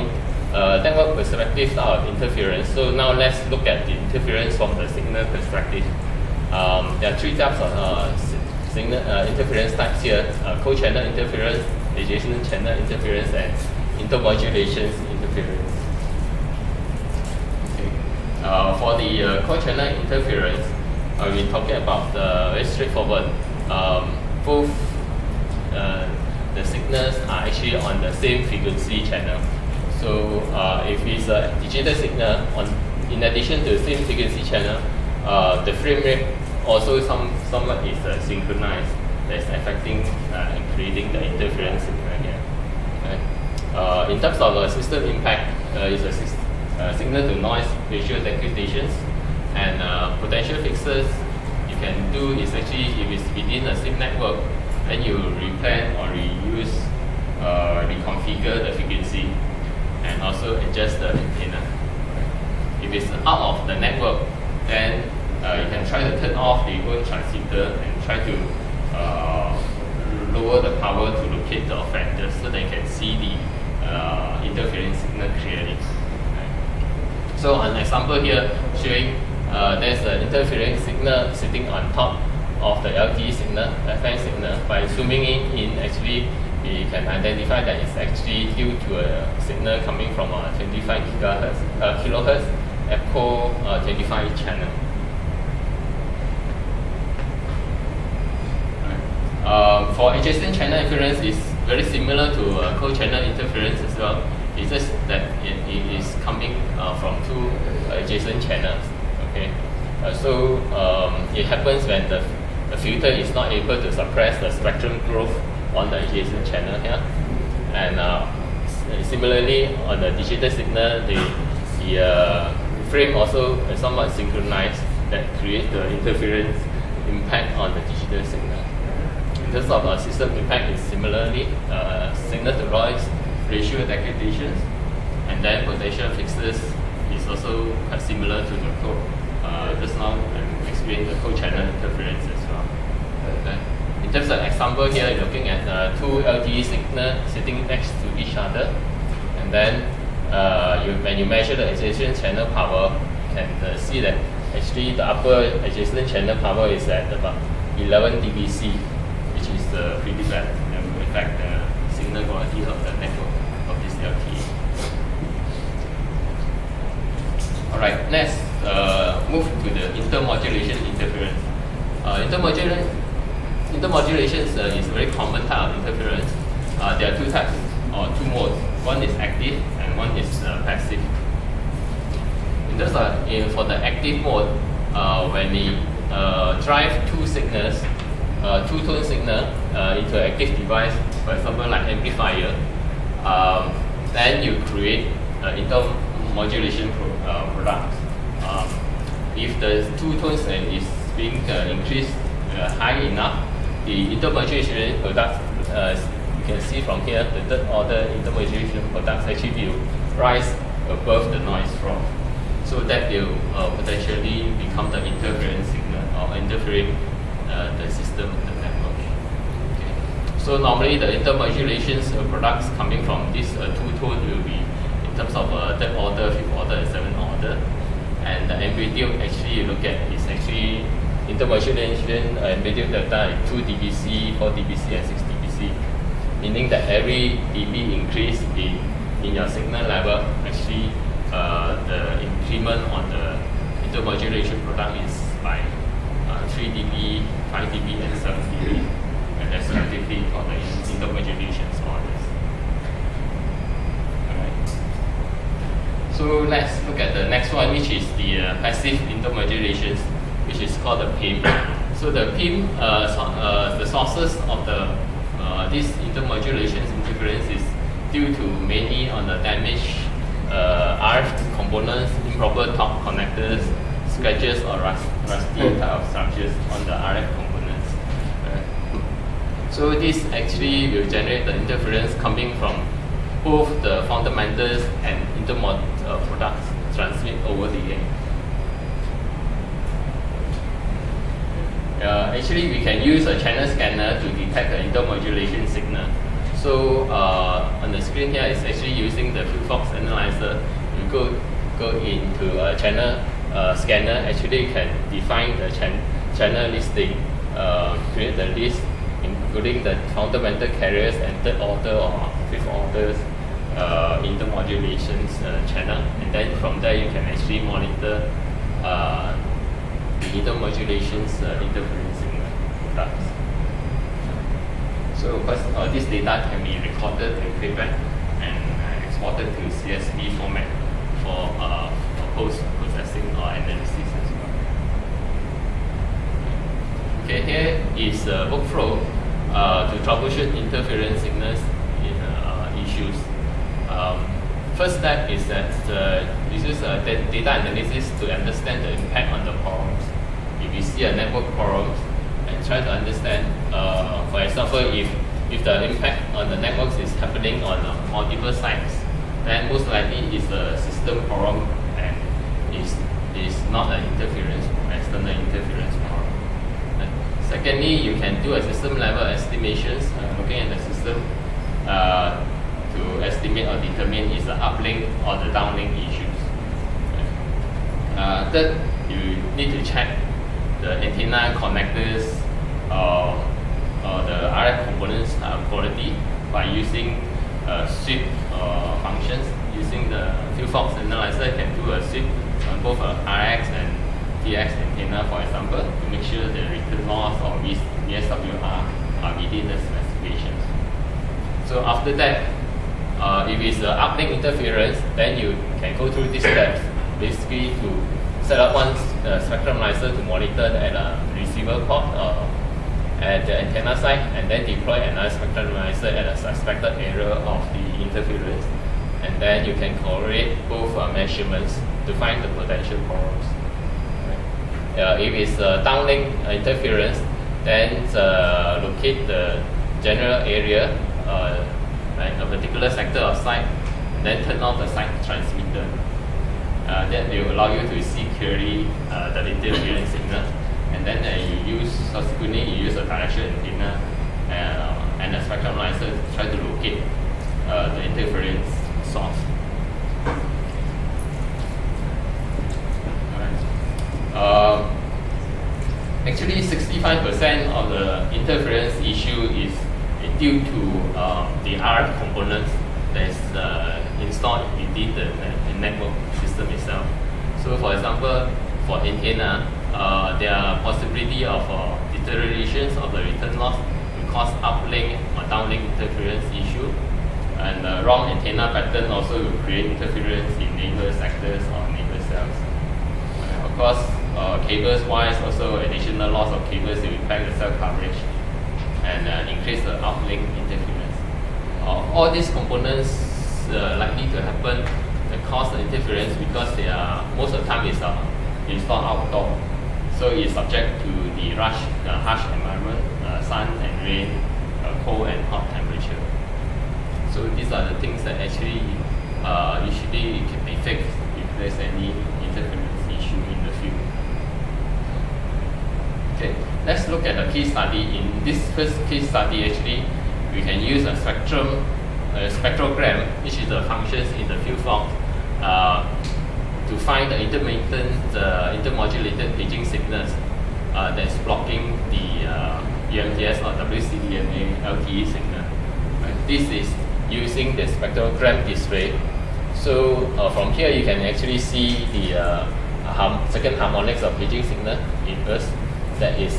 network perspective of interference. So now let's look at the interference from the signal perspective. There are three types of signal interference types here: co-channel interference, adjacent channel interference, and intermodulation interference. Okay. For the co-channel interference, we're talking about very straightforward. Both the signals are actually on the same frequency channel. So if it's a digital signal, in addition to the same frequency channel, the frame rate also somewhat is synchronized. That's affecting and creating the interference signal here. Okay. In terms of system impact, it's a signal to noise ratio degradation, and potential fixes you can do is actually, if it's within the same network, then you replan or reuse, reconfigure the frequency, and also adjust the antenna. If it's out of the network, then you can try to turn off the own transmitter and try to lower the power to locate the offenders so they can see the interference signal clearly. Okay. So an example here showing there's an interference signal sitting on top of the LTE signal, FM signal. By zooming in, actually we can identify that it's actually due to a signal coming from a 25 kilohertz echo 25 channel. For adjacent channel interference, is very similar to co-channel interference as well. It's just that it is coming from two adjacent channels. Okay, so it happens when the filter is not able to suppress the spectrum growth on the adjacent channel here, and similarly on the digital signal, the frame also is somewhat synchronized, that creates the interference impact on the digital signal. In terms of system impact, is similarly signal to noise ratio degradation, and then potential fixes is also quite similar to the code. Just now I explained the co-channel interference as well. Okay. In terms of example here, you're looking at two LTE signals sitting next to each other, and then when you measure the adjacent channel power, you can see that actually the upper adjacent channel power is at about 11 dBc, which is pretty bad and will affect the signal quality of the network of this LTE. Alright, next move to the intermodulation interference. Intermodulation is a very common type of interference. There are two types or two modes. One is active and one is passive. In terms of for the active mode, when we drive two signals, two-tone signal into an active device, for example like amplifier, then you create intermodulation product. If the two tones is being increased high enough, the intermodulation products, you can see from here, the third order intermodulation products actually will rise above the noise floor. So that will potentially become the interference signal or interfering the system, the network. Okay. So normally the intermodulation products coming from this two-tone will be in terms of third order, fifth order, and seventh order. And the amplitude actually you look at is actually intermodulation amplitude delta is 2 dBc, 4 dBc, and 6 dBc. Meaning that every dB increase in your signal level, actually the increment on the intermodulation product is by 3 dB, 5 dB, and 7 dB, and that's respectively for the intermodulation orders. Alright. So let's look at the next one, which is the passive intermodulation, which is called the TIime. So the TIime, the sources of the this intermodulation interference is due to mainly on the damaged RF components, improper top connectors, scratches or rusty type of structures on the RF components. So this actually will generate the interference coming from both the fundamentals and intermod products transmit over the air. actually we can use a channel scanner to detect the intermodulation signal. So on the screen here is actually using the Field-Fox analyzer. You go into a channel scanner. Actually, you can define the channel listing, create the list, including the fundamental carriers and third order or fifth orders intermodulations channel, and then from there you can actually monitor the intermodulations interference signal products. So first, this data can be recorded and playback and exported to CSV format for post-processing or analysis as well. Okay, here is a workflow to troubleshoot interference signals in issues. First step is that this is data analysis to understand the impact on the problems. If you see a network problem and try to understand, for example, if the impact on the networks is happening on multiple sites, then most likely it's a system problem and is not an interference, external interference problem. And secondly, you can do a system level estimations, looking at the system to estimate or determine is the uplink or the downlink issues. Third, you need to check the antenna connectors or the RF components quality by using sweep functions. Using the Field-Fox analyzer, can do a sweep on both RX and TX antenna, for example, to make sure the return loss or VSWR are within the specifications. So after that, if it's the uplink interference, then you can go through these steps, basically to set up one spectrum analyzer to monitor at a receiver port at the antenna site, and then deploy another spectrum analyzer at a suspected area of the interference, and then you can correlate both measurements to find the potential problems. If it's downlink interference, then locate the general area, like a particular sector of site, and then turn off the site transmitter. That will allow you to see clearly the interference signal, and then subsequently you use a direction antenna and a spectrum analyzer to try to locate the interference source. Actually, 65% of the interference issue is due to the RF components that is installed within the network system itself. So, for example, for antenna, there are possibility of deteriorations of the return loss to cause uplink or downlink interference issue, and the wrong antenna pattern also will create interference in neighbor sectors or neighbor cells. Of course, cables wise, also additional loss of cables will impact the cell coverage and increase the uplink interference. All these components likely to happen that cause the interference because they are most of the time is installed outdoor, so it's subject to the harsh environment, sun and rain, cold and hot temperature. So these are the things that actually usually can be fixed if there's any interference issue in the field. Okay, let's look at the case study. In this first case study, actually, we can use a spectrogram, which is the functions in the Field-Fox, to find the intermittent, intermodulated paging signals that's blocking the UMTS or WCDMA LTE signal. This is using the spectrogram display. So from here, you can actually see the second harmonics of paging signal in burst that is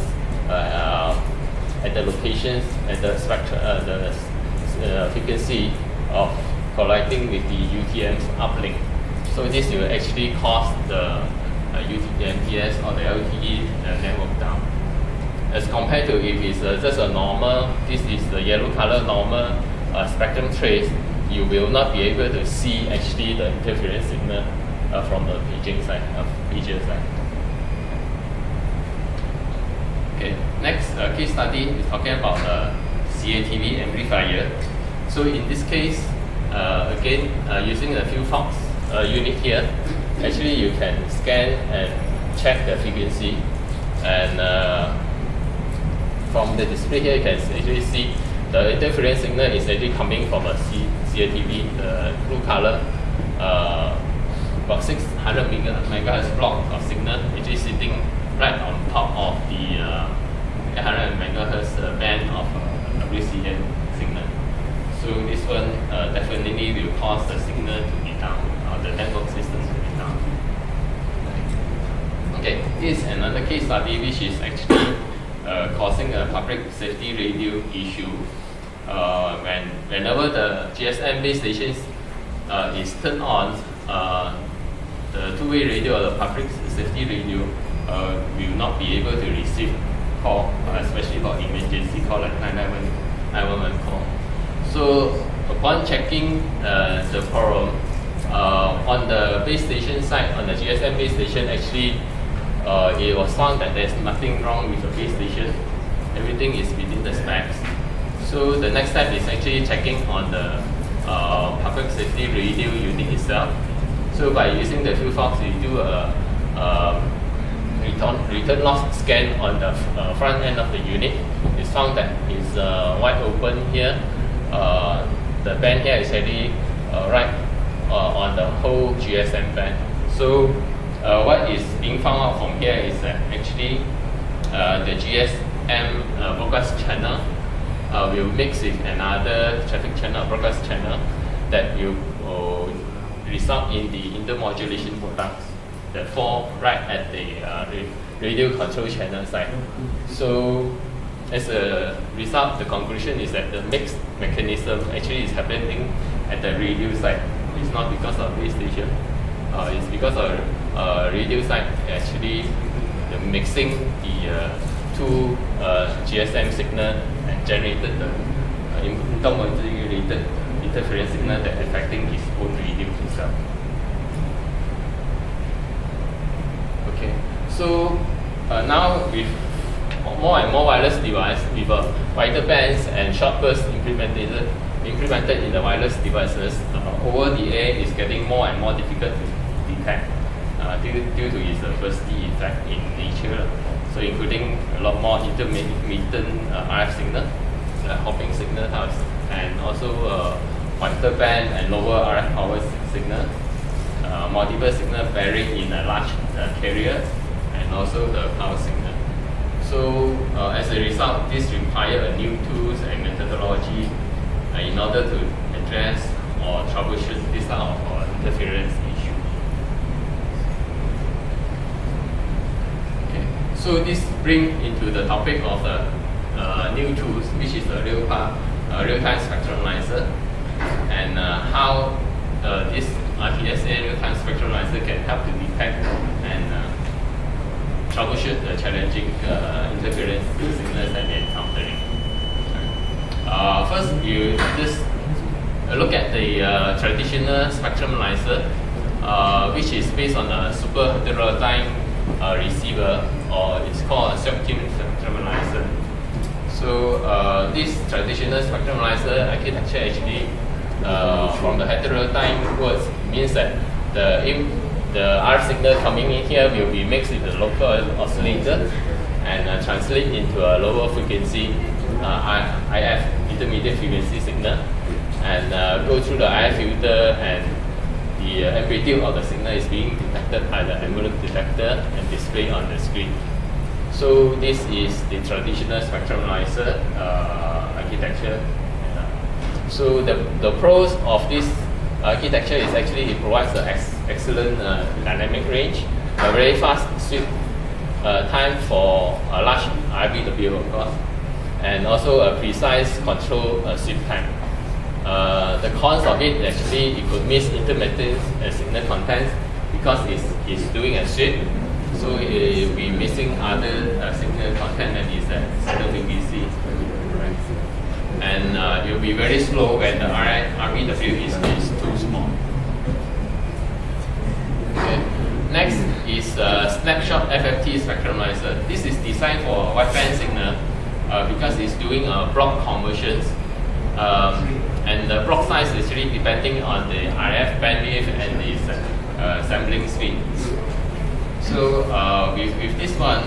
at the locations at the frequency of colliding with the UTM's uplink. So this will actually cause the UMTS or the LTE network down. As compared to if it's just a normal, this is the yellow color normal spectrum trace, you will not be able to see actually the interference signal from the paging side, pager side. Okay, next case study is talking about the CATV amplifier. So in this case, again, using the Field-Fox unit here, actually you can scan and check the frequency, and from the display here, you can actually see the interference signal is actually coming from a CATV, the blue color, about 600 megahertz block of signal, actually sitting right on top of the 800 megahertz band of WCN signal. So this one definitely will cause the signal to be down, or the network systems to be down. Okay, this is another case study which is actually causing a public safety radio issue. Whenever the GSM base stations is turned on, the two-way radio or the public safety radio will not be able to receive call, especially for emergency call like 911 call. So upon checking the problem on the base station side, on the GSM base station, actually it was found that there's nothing wrong with the base station. Everything is within the specs. So the next step is actually checking on the public safety radio unit itself. So by using the fuse box, we do a return loss scan on the front end of the unit. It's found that it's wide open here. The band here is already right on the whole GSM band. So what is being found out from here is that actually the GSM broadcast channel will mix with another traffic channel, broadcast channel, that will result in the intermodulation products that fall right at the radio control channel side. So as a result, the conclusion is that the mixed mechanism actually is happening at the radio side. It's not because of base station. It's because of radio side actually mixing the two GSM signal and generated the intermodulated interference signal that affecting its own radio itself. Okay, so now with more and more wireless devices with wider bands and short bursts implemented in the wireless devices, over the air is getting more and more difficult to detect due to its bursty effect in nature. So including a lot more intermittent RF signal, hopping signal types, and also wider band and lower RF power signal, multiple signal buried in a large carrier, and also the power signal. So as a result, this requires new tools and methodology in order to address or troubleshoot this type of interference issue. Okay. So this brings into the topic of the new tools, which is the real-time spectrometer, and how this RTSA real-time spectrometer can help to detect and troubleshoot the challenging interference signals that they're encountering. First, you just look at the traditional spectrum analyzer, which is based on a super heterodyne receiver, or it's called a self-tuned spectrum analyzer. So this traditional spectrum analyzer architecture actually, from the heterodyne words, means that the RF signal coming in here will be mixed with the local oscillator and translate into a lower frequency IF intermediate frequency signal, and go through the IF filter, and the amplitude of the signal is being detected by the envelope detector and displayed on the screen. So this is the traditional spectrum analyzer architecture. So the pros of this architecture is actually it provides an excellent dynamic range, a very fast sweep time for a large RBW, of course, and also a precise control sweep time. The cons of it actually it could miss intermittent signal contents because it's doing a sweep, so it will be missing other signal content that is signal frequency. And it will be very slow when the RBW is too small. Okay. Next is snapshot FFT spectrometer. This is designed for wideband signal because it's doing block conversions, and the block size is really depending on the RF bandwidth and its sampling speed. So with this one,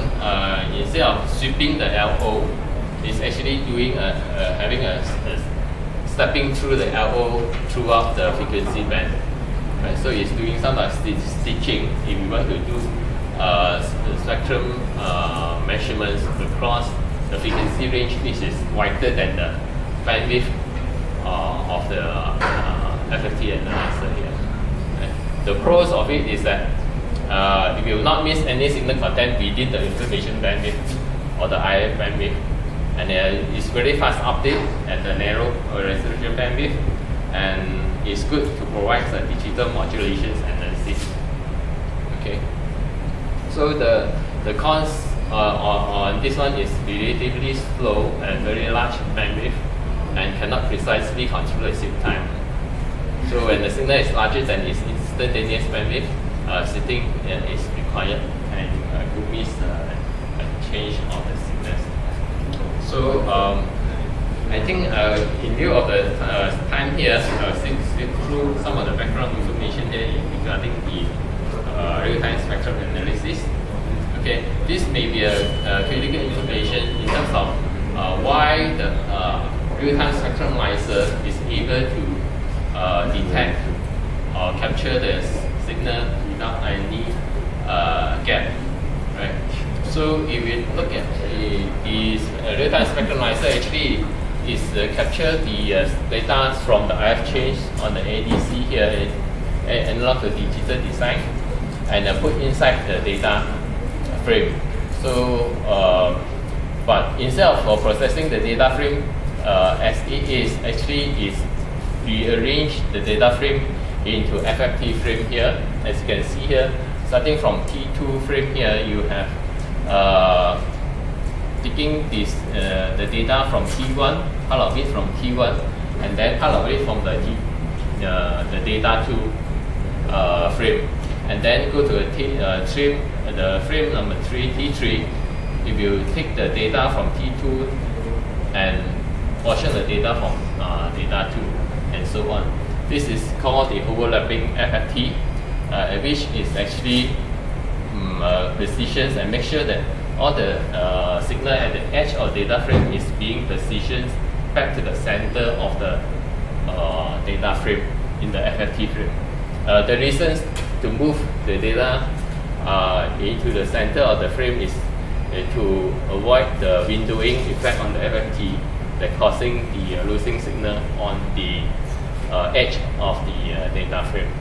instead of sweeping the LO, is actually doing having a stepping through the LO throughout the frequency band. Right? So it's doing some stitching if we want to do spectrum measurements across the frequency range which is wider than the bandwidth of the FFT analyzer here. Right? The pros of it is that you will not miss any signal content within the information bandwidth or the IF bandwidth, and it's very fast update at the narrow resolution bandwidth, and it's good to provide the digital modulations analysis. Okay, so the cons on this one is relatively slow and very large bandwidth, and cannot precisely control the same time. So when the signal is larger than its instantaneous bandwidth, sitting is required, and could miss a change of the signals. So I think in view of the time here, I'll skip through some of the background information here regarding the real-time spectrum analysis. Okay, this may be a critical information in terms of why the real-time spectrum analyzer is able to detect or capture the signal without any gap, right? So if we look at the real-time spectrum analyzer, actually is capture the data from the IF change on the ADC here, analog to digital design, and put inside the data frame. So, but instead of processing the data frame as it is, actually is rearrange the data frame into FFT frame here. As you can see here, starting from T2 frame here, you have taking this the data from T1, part of it from T1, and then part of it from the data 2 frame, and then go to the frame number 3, T3. If you take the data from T2 and portion the data from data 2, and so on. This is called the overlapping FFT, which is actually positions and make sure that all the signal at the edge of data frame is being positioned back to the center of the data frame in the FFT frame. The reasons to move the data into the center of the frame is to avoid the windowing effect on the FFT that causing the losing signal on the edge of the data frame.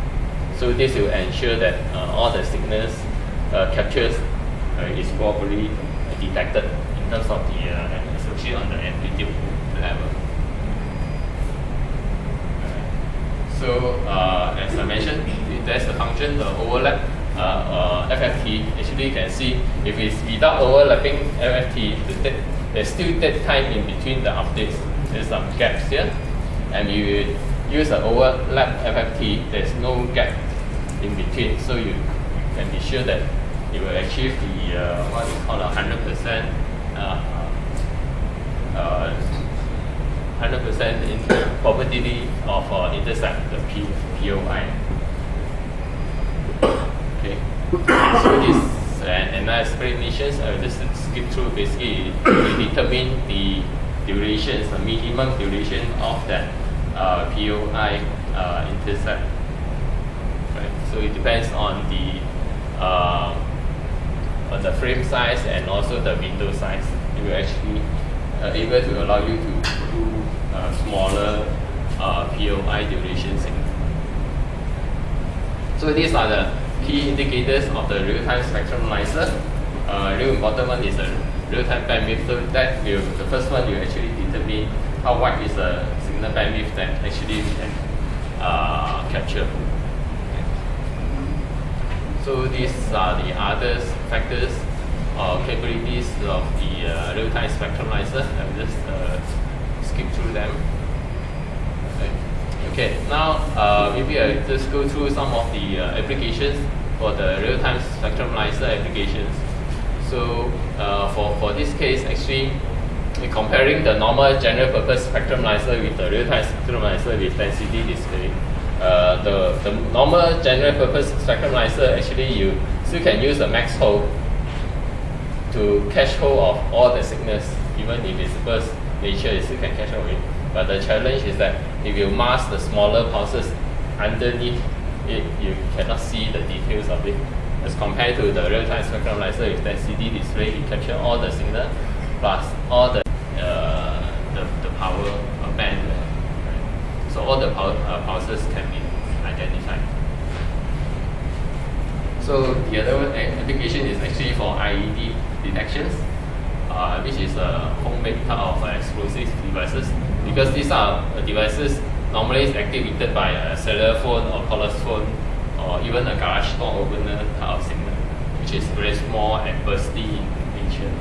So this will ensure that all the signals captures is properly detected in terms of the especially on the amplitude level. So as I mentioned, there's the function, the overlap FFT. Actually, you can see if it's without overlapping FFT, there's still dead time in between the updates. There's some gaps here, and you use an overlap FFT, there's no gap in between, so you can be sure that it will achieve the what we call 100% probability of intercept the POI. Okay, so this and explanations I will just skip through. Basically, we determine the durations, the minimum duration of that POI intercept. Right, so it depends on the frame size and also the window size. It will actually able to allow you to do smaller POI durations. So these are the key indicators of the real-time spectrum analyzer. Real important one is the real-time bandwidth. So that will, the first one you actually determine how wide is the signal bandwidth that actually we can capture. So these are the other factors or capabilities of the real-time spectrum analyzer. I will just skip through them. Okay, now maybe I'll just go through some of the applications for the real-time spectrum analyzer applications. So for this case, actually, we're comparing the normal general purpose spectrum analyzer with the real-time spectrum analyzer with density display. The normal general purpose spectrum analyzer, actually you still can use the max hold to catch hold of all the signals even if it's burst nature, you still can catch up with. But the challenge is that if you mask the smaller pulses underneath it, you cannot see the details of it. As compared to the real-time spectrum analyzer with that CD display, you capture all the signal plus all the power band. So all the pulses can be identified. So the other application is actually for IED detections, which is a homemade type of explosive devices, because these are devices normally is activated by a cellular phone or cordless phone or even a garage door opener type of signal, which is very small and bursty in nature.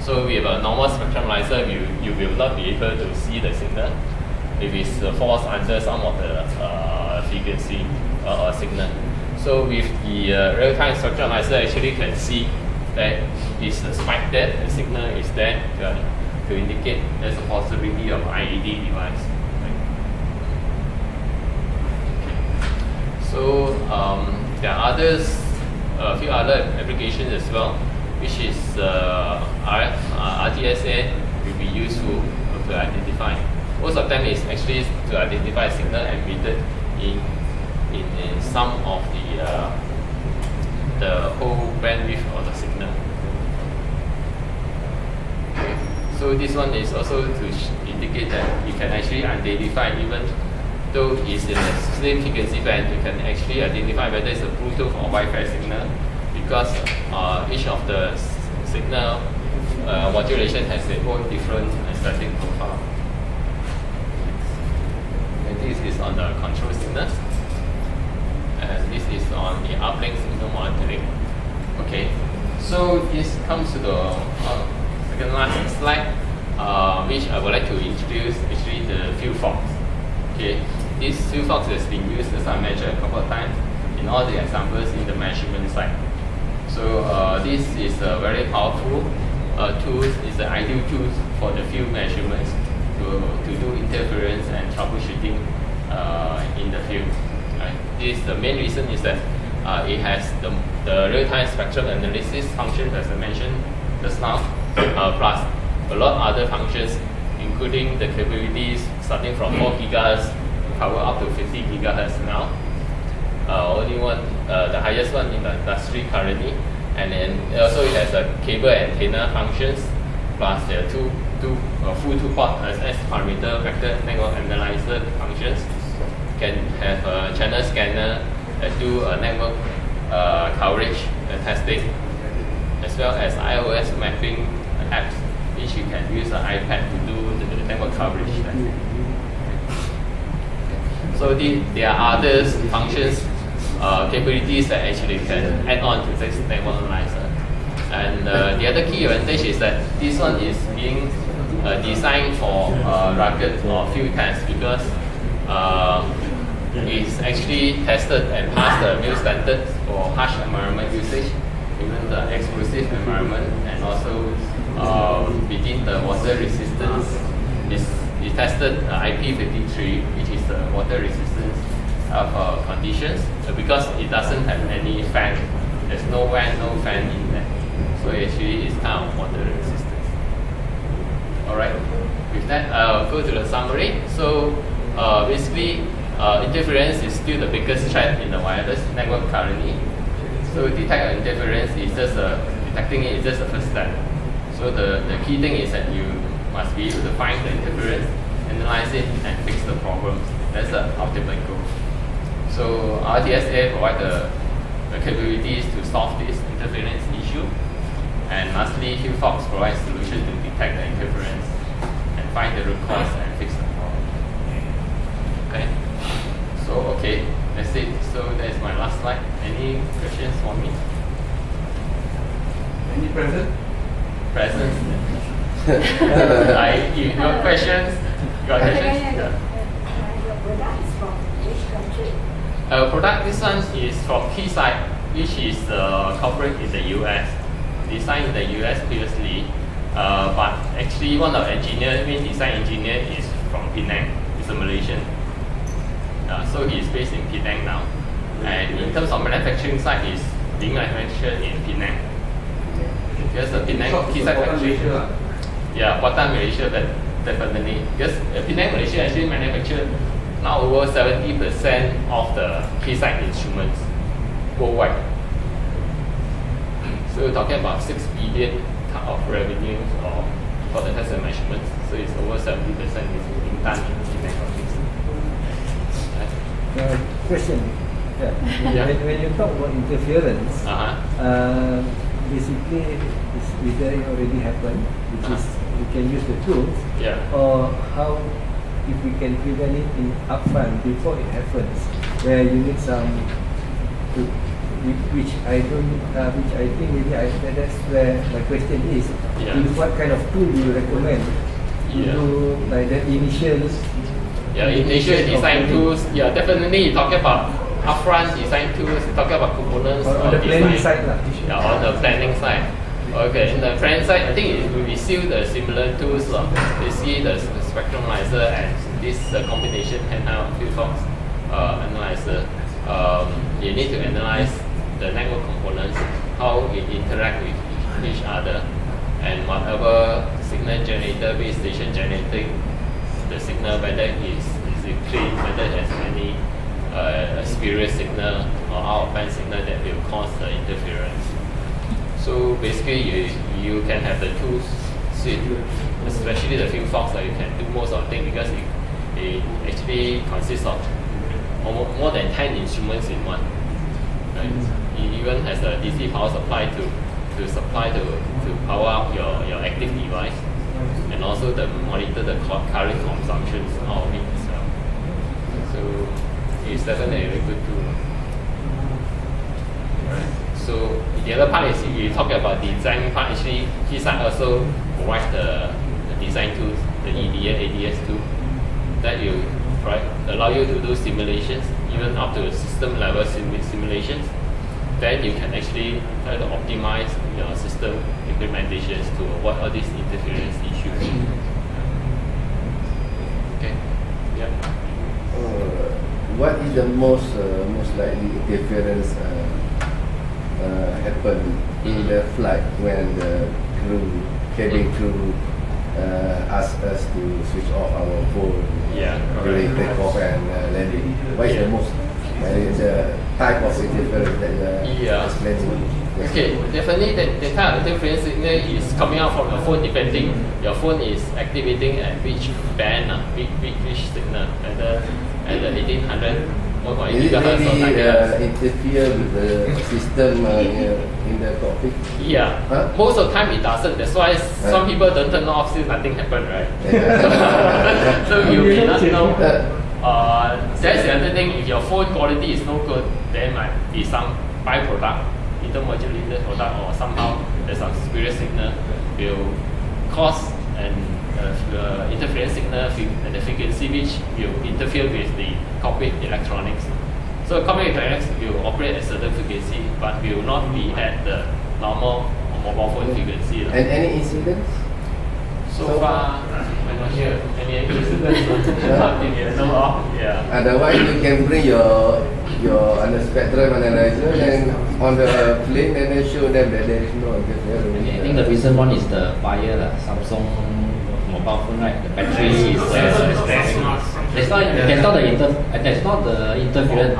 So with a normal spectrum analyzer, you will not be able to see the signal if it falls under some of the frequency or signal. So with the real-time spectrum analyzer, actually can see that it's a spike there, the signal is there to indicate there's a possibility of IED device. So there are a few other applications as well, which is RTSA will be useful to identify. Most of them is actually to identify signal emitted in some of the whole bandwidth of the signal. Okay. So this one is also to indicate that you can actually identify, even though it's in the same frequency band, you can actually identify whether it's a Bluetooth or Wi-Fi signal, because each of the signal modulation has its own different aesthetic profile. And this is on the control signals, and this is on the uplink signal monitoring. Okay, so this comes to the second last slide, which I would like to introduce actually the field fox. Okay, this field fox has been used, as I mentioned, a couple of times in all the examples in the measurement side. So this is a very powerful tool. It's an ideal tool for the field measurements to do interference and troubleshooting in the field. Right? The main reason is that it has the real-time spectrum analysis function, as I mentioned just now, plus a lot of other functions, including the capabilities starting from 4 GHz to power up to 50 GHz now. Only one, the highest one in the industry currently, and then also it has a cable antenna functions, plus there are full two-port SS parameter vector network analyzer functions. Can have a channel scanner that do a network coverage testing, as well as iOS mapping apps, which you can use an iPad to do the network coverage testing. So there are other functions, capabilities that actually can add on to this network analyzer. And the other key advantage is that this one is being designed for rugged or field tests, because it's actually tested and passed the MIL standards for harsh environment usage, even the explosive environment, and also within the water resistance. It tested IP53, which is the water resistance of conditions, because it doesn't have any fan. There's no fan in there. So actually it's kind of water resistance. Alright, with that I'll go to the summary. So basically interference is still the biggest threat in the wireless network currently. So detect interference is just detecting it is just the first step. So the key thing is that you must be able to find the interference, analyze it, and fix the problems. That's the ultimate goal. So RTSA provides the capabilities to solve this interference issue. And lastly, HuFox provides solutions to detect the interference and find the root cause and fix the problem. Okay. So okay, that's it. So that's my last slide. Any questions for me? Any present? Presents. You got questions? You got questions? Yeah. Your product is from which country? Product, this one is from Keysight, which is corporate in the US. Designed in the US previously, but actually one of the main design engineer is from Penang. He's a Malaysian. So he's based in Penang now. And in terms of manufacturing site, is being manufactured in Penang. Because the Penang Keysight factory. Yeah, Kuantan Malaysia, definitely. Because Penang Malaysia actually manufacture now over 70% of the Keysight instruments worldwide. So we're talking about 6 billion of revenue for the test and measurements. So it's over 70% is being done in Penang office. Question. Yeah. When you talk about interference, basically it's either it already happened, which is you can use the tools, Yeah. or how if we can prevent it in upfront before it happens, where you need some, which I think maybe that's where my question is. Yeah. What kind of tool do you recommend to do like the initial? Yeah, initial design tools. Yeah, definitely. You're talking about upfront design tools. You're talking about components On the planning side lah. Yeah, on the planning side. Okay, in the planning side, I think we see the similar tools. We see the spectromizer and this combination handheld field fox analyzer. You need to analyze the network components, how it interact with each other, and whatever signal generator, base station generating the signal, whether is it clean, whether it has any spurious signal or out of band signal that will cause the interference. So basically, you can have the tools suite, especially the field fox, that you can do most of the things because it actually consists of more than 10 instruments in one. Right? It even has a DC power supply to power up your active device, and also to monitor the current consumption out of it as well. So it's definitely a very good tool. Right. So the other part is you talk about the design part. Actually, Keysight also provides the design tools, the EDA, ADS tool that will allow you to do simulations, even up to system level simulations. Then you can actually try to optimize your system implementations to avoid all these interference issues. Okay. Yeah. What is the most likely interference happen in the flight when the cabin crew ask us to switch off our phone during takeoff and landing? What is the most the type of interference that you are explaining? Okay, definitely the type of interference signal is coming out from your phone, depending your phone is activating at which band, which signal, whether at the 1800 or Is it gigahertz or 9 gigahertz. interfere with the system in the cockpit? Yeah, most of the time it doesn't. That's why some people don't turn off since nothing happened, right? Yeah. So you may not know. That's the other thing. If your phone quality is no good, there might be some byproduct, intermodulated product, or somehow there's some spurious signal will cause an interference signal and the frequency which will interfere with the cockpit electronics. So cockpit electronics will operate at certain frequency, but will not be at the normal mobile phone frequency. And any incidents? So far, I'm not sure any incidents. Nothing yet. No, yeah. Otherwise, you can bring your spectrum analyzer and on the plane and then show them that there is no interference. I think the recent one is the fire, Samsung mobile phone, right? The battery is that's not the interference,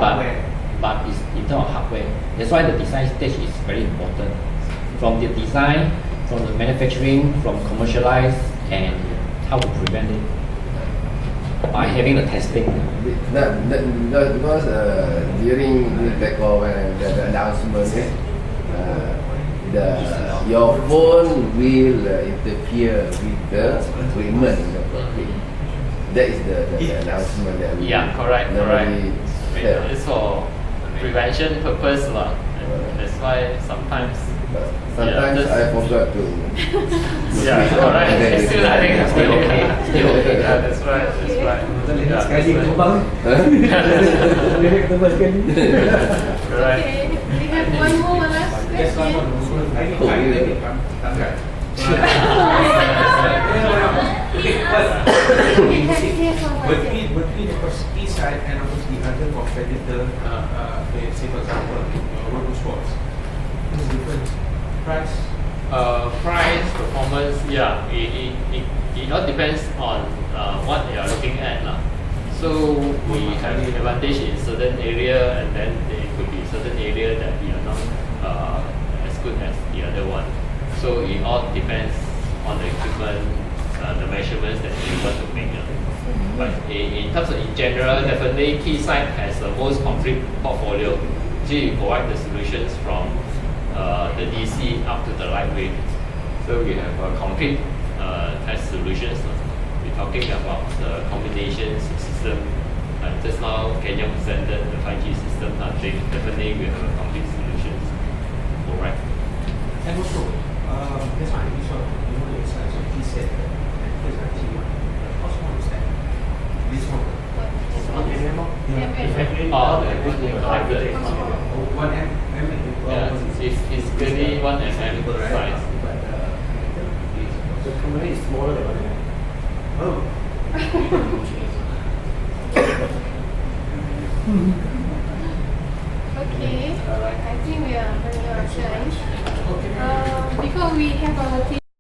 but it's in terms of hardware. That's why the design stage is very important. From the design, from the manufacturing, from commercialize, and how to prevent it by having the testing. Because during the takeoff and the announcement, your phone will interfere with the equipment in the cockpit. That is the announcement that we correct. Yeah. It's for prevention purpose, that's why sometimes. Sometimes I forgot to. Correct. It's still, I think it's still okay. Yeah, that's right. Sekali kembang. Kembang sekali. Right. Okay, we have one more last question. Between the Keysight and of course the other competitor, say for example, Robo Sports, what's the difference? Price, Price, performance, yeah, it all depends on what you are looking at. So we have advantage in certain area, and then there could be certain area that we are not as good as the other one. So it all depends on the equipment, the measurements that you want to make. But in terms of in general, definitely Keysight has the most complete portfolio. So you provide the solutions from the DC up to the lightweight. So we have a complete test solutions. We're talking about the combination system. Just now, Kenya presented the 5G system. I think definitely we have a complete solutions. All right. And also, this one, you know, the size of Keysight and Keysight T1. How small is that? This one. One it's clearly 1 mm size. The camera is smaller than 1 mm. Oh.